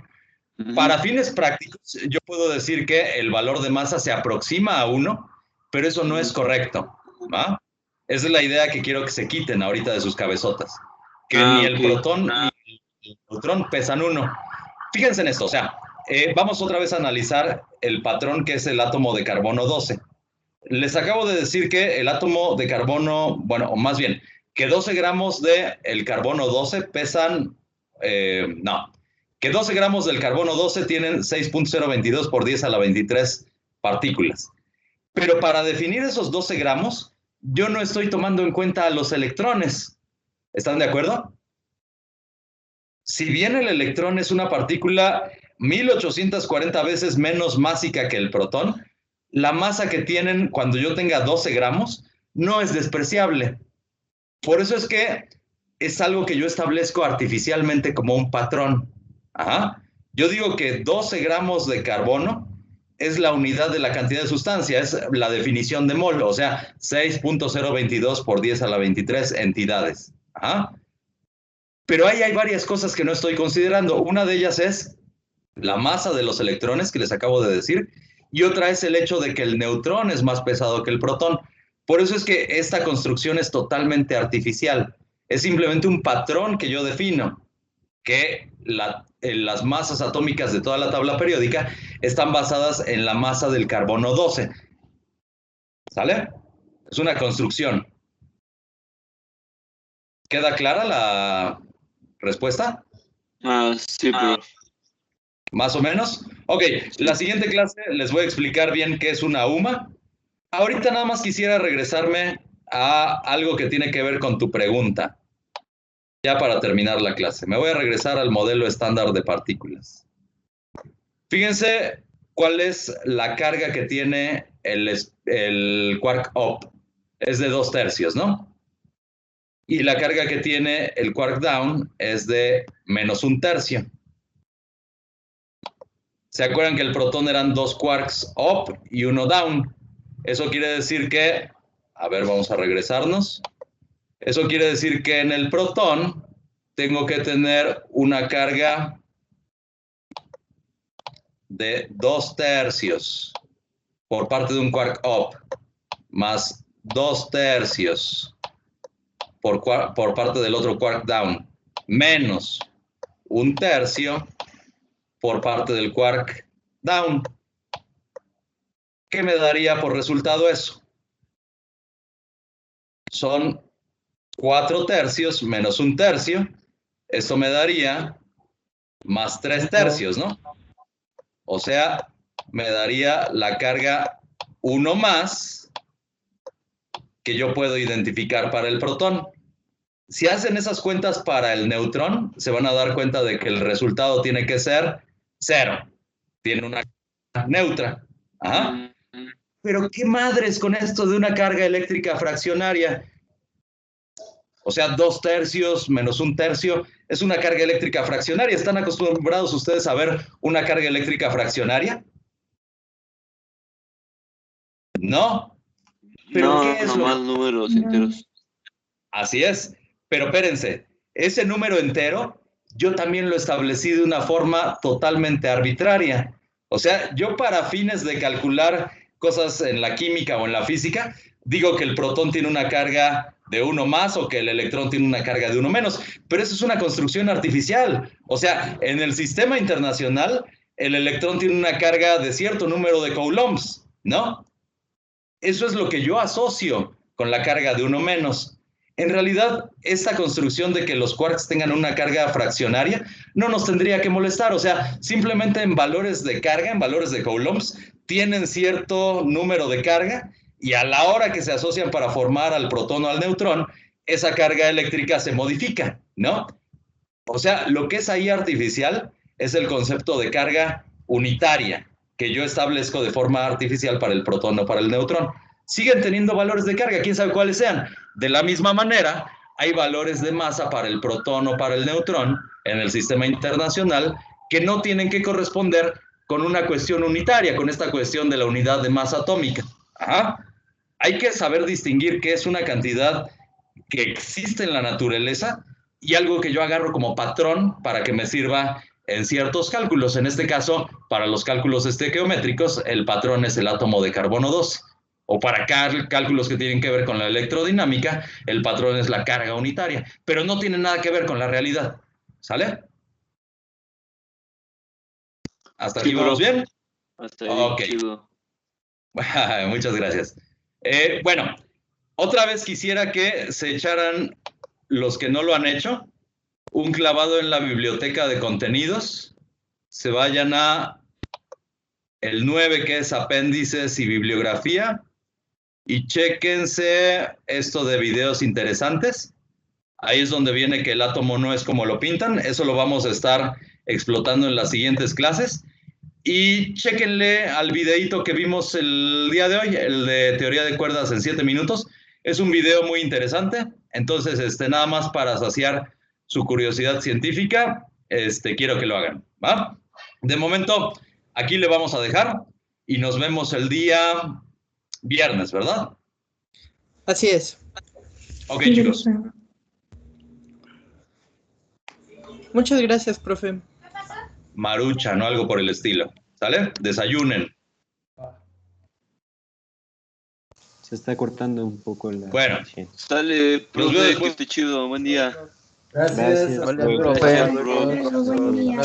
Para fines prácticos, yo puedo decir que el valor de masa se aproxima a 1, pero eso no es correcto, ¿va? Esa es la idea que quiero que se quiten ahorita de sus cabezotas. Que ni el protón ni el neutrón pesan 1. Fíjense en esto, o sea, vamos otra vez a analizar el patrón que es el átomo de carbono 12. Les acabo de decir que el átomo de carbono, bueno, o más bien, que 12 gramos del carbono 12 pesan, que 12 gramos del carbono 12 tienen 6.022 por 10 a la 23 partículas. Pero para definir esos 12 gramos, yo no estoy tomando en cuenta a los electrones. ¿Están de acuerdo? Si bien el electrón es una partícula 1840 veces menos másica que el protón, la masa que tienen cuando yo tenga 12 gramos no es despreciable. Por eso es que es algo que yo establezco artificialmente como un patrón. Yo digo que 12 gramos de carbono es la unidad de la cantidad de sustancia, es la definición de mol, o sea, 6.022 por 10 a la 23 entidades. Pero ahí hay varias cosas que no estoy considerando. Una de ellas es la masa de los electrones que les acabo de decir, y otra es el hecho de que el neutrón es más pesado que el protón. Por eso es que esta construcción es totalmente artificial. Es simplemente un patrón que yo defino, que las masas atómicas de toda la tabla periódica están basadas en la masa del carbono 12. ¿Sale? Es una construcción. ¿Queda clara la respuesta? Sí, profe. ¿Más o menos? Ok, la siguiente clase les voy a explicar bien qué es una UMA. Ahorita nada más quisiera regresarme a algo que tiene que ver con tu pregunta. Ya para terminar la clase. Me voy a regresar al modelo estándar de partículas. Fíjense cuál es la carga que tiene el quark up. Es de 2/3, ¿no? Y la carga que tiene el quark down es de -1/3. ¿Se acuerdan que el protón eran 2 quarks up y 1 down? Eso quiere decir que, a ver, vamos a regresarnos. Eso quiere decir que en el protón tengo que tener una carga de 2/3 por parte de un quark up, más 2/3 por parte del otro quark down, menos 1/3 por parte del quark down. ¿Qué me daría por resultado eso? Son 4/3 menos 1/3. Esto me daría más 3/3, ¿no? O sea, me daría la carga 1 más que yo puedo identificar para el protón. Si hacen esas cuentas para el neutrón, se van a dar cuenta de que el resultado tiene que ser 0. Tiene una carga neutra. Pero ¿qué madres con esto de una carga eléctrica fraccionaria? O sea, 2/3 menos 1/3 es una carga eléctrica fraccionaria. ¿Están acostumbrados ustedes a ver una carga eléctrica fraccionaria? ¿No? ¿Pero qué es nomás números enteros. Así es. Pero espérense, ese número entero yo también lo establecí de una forma totalmente arbitraria. O sea, yo para fines de calcular cosas en la química o en la física, digo que el protón tiene una carga de 1 más o que el electrón tiene una carga de 1 menos, pero eso es una construcción artificial. O sea, en el sistema internacional, el electrón tiene una carga de cierto número de coulombs, ¿no? Eso es lo que yo asocio con la carga de 1 menos. En realidad, esta construcción de que los quarks tengan una carga fraccionaria no nos tendría que molestar. O sea, simplemente en valores de carga, en valores de coulombs, tienen cierto número de carga y a la hora que se asocian para formar al protón o al neutrón, esa carga eléctrica se modifica, ¿no? O sea, lo que es ahí artificial es el concepto de carga unitaria que yo establezco de forma artificial para el protón o para el neutrón. Siguen teniendo valores de carga, quién sabe cuáles sean. De la misma manera, hay valores de masa para el protón o para el neutrón en el sistema internacional que no tienen que corresponder con una cuestión unitaria, con esta cuestión de la unidad de masa atómica. hay que saber distinguir qué es una cantidad que existe en la naturaleza y algo que yo agarro como patrón para que me sirva en ciertos cálculos. En este caso, para los cálculos estequiométricos, el patrón es el átomo de carbono 2. O para cálculos que tienen que ver con la electrodinámica, el patrón es la carga unitaria. Pero no tiene nada que ver con la realidad. ¿Sale? ¿Hasta aquí vamos bien? Hasta ahí, Ok. chido. Muchas gracias. Bueno, otra vez quisiera que se echaran, los que no lo han hecho, un clavado en la biblioteca de contenidos, se vayan a el 9, que es apéndices y bibliografía, y chéquense esto de videos interesantes. Ahí es donde viene que el átomo no es como lo pintan. Eso lo vamos a estar explotando en las siguientes clases. Y chéquenle al videíto que vimos el día de hoy, el de teoría de cuerdas en 7 minutos. Es un video muy interesante. Entonces, nada más para saciar su curiosidad científica, quiero que lo hagan, ¿va? De momento, aquí le vamos a dejar y nos vemos el día viernes, ¿verdad? Así es. Ok, Sí, chicos. profe. Muchas gracias, profe. Marucha, no algo por el estilo. ¿Sale? Desayunen. Se está cortando un poco la... Bueno. Sale, Nos profe, vemos que después. esté chido. Buen día. Gracias. Vale, Hasta luego. profe. Gracias, bro. Buen día.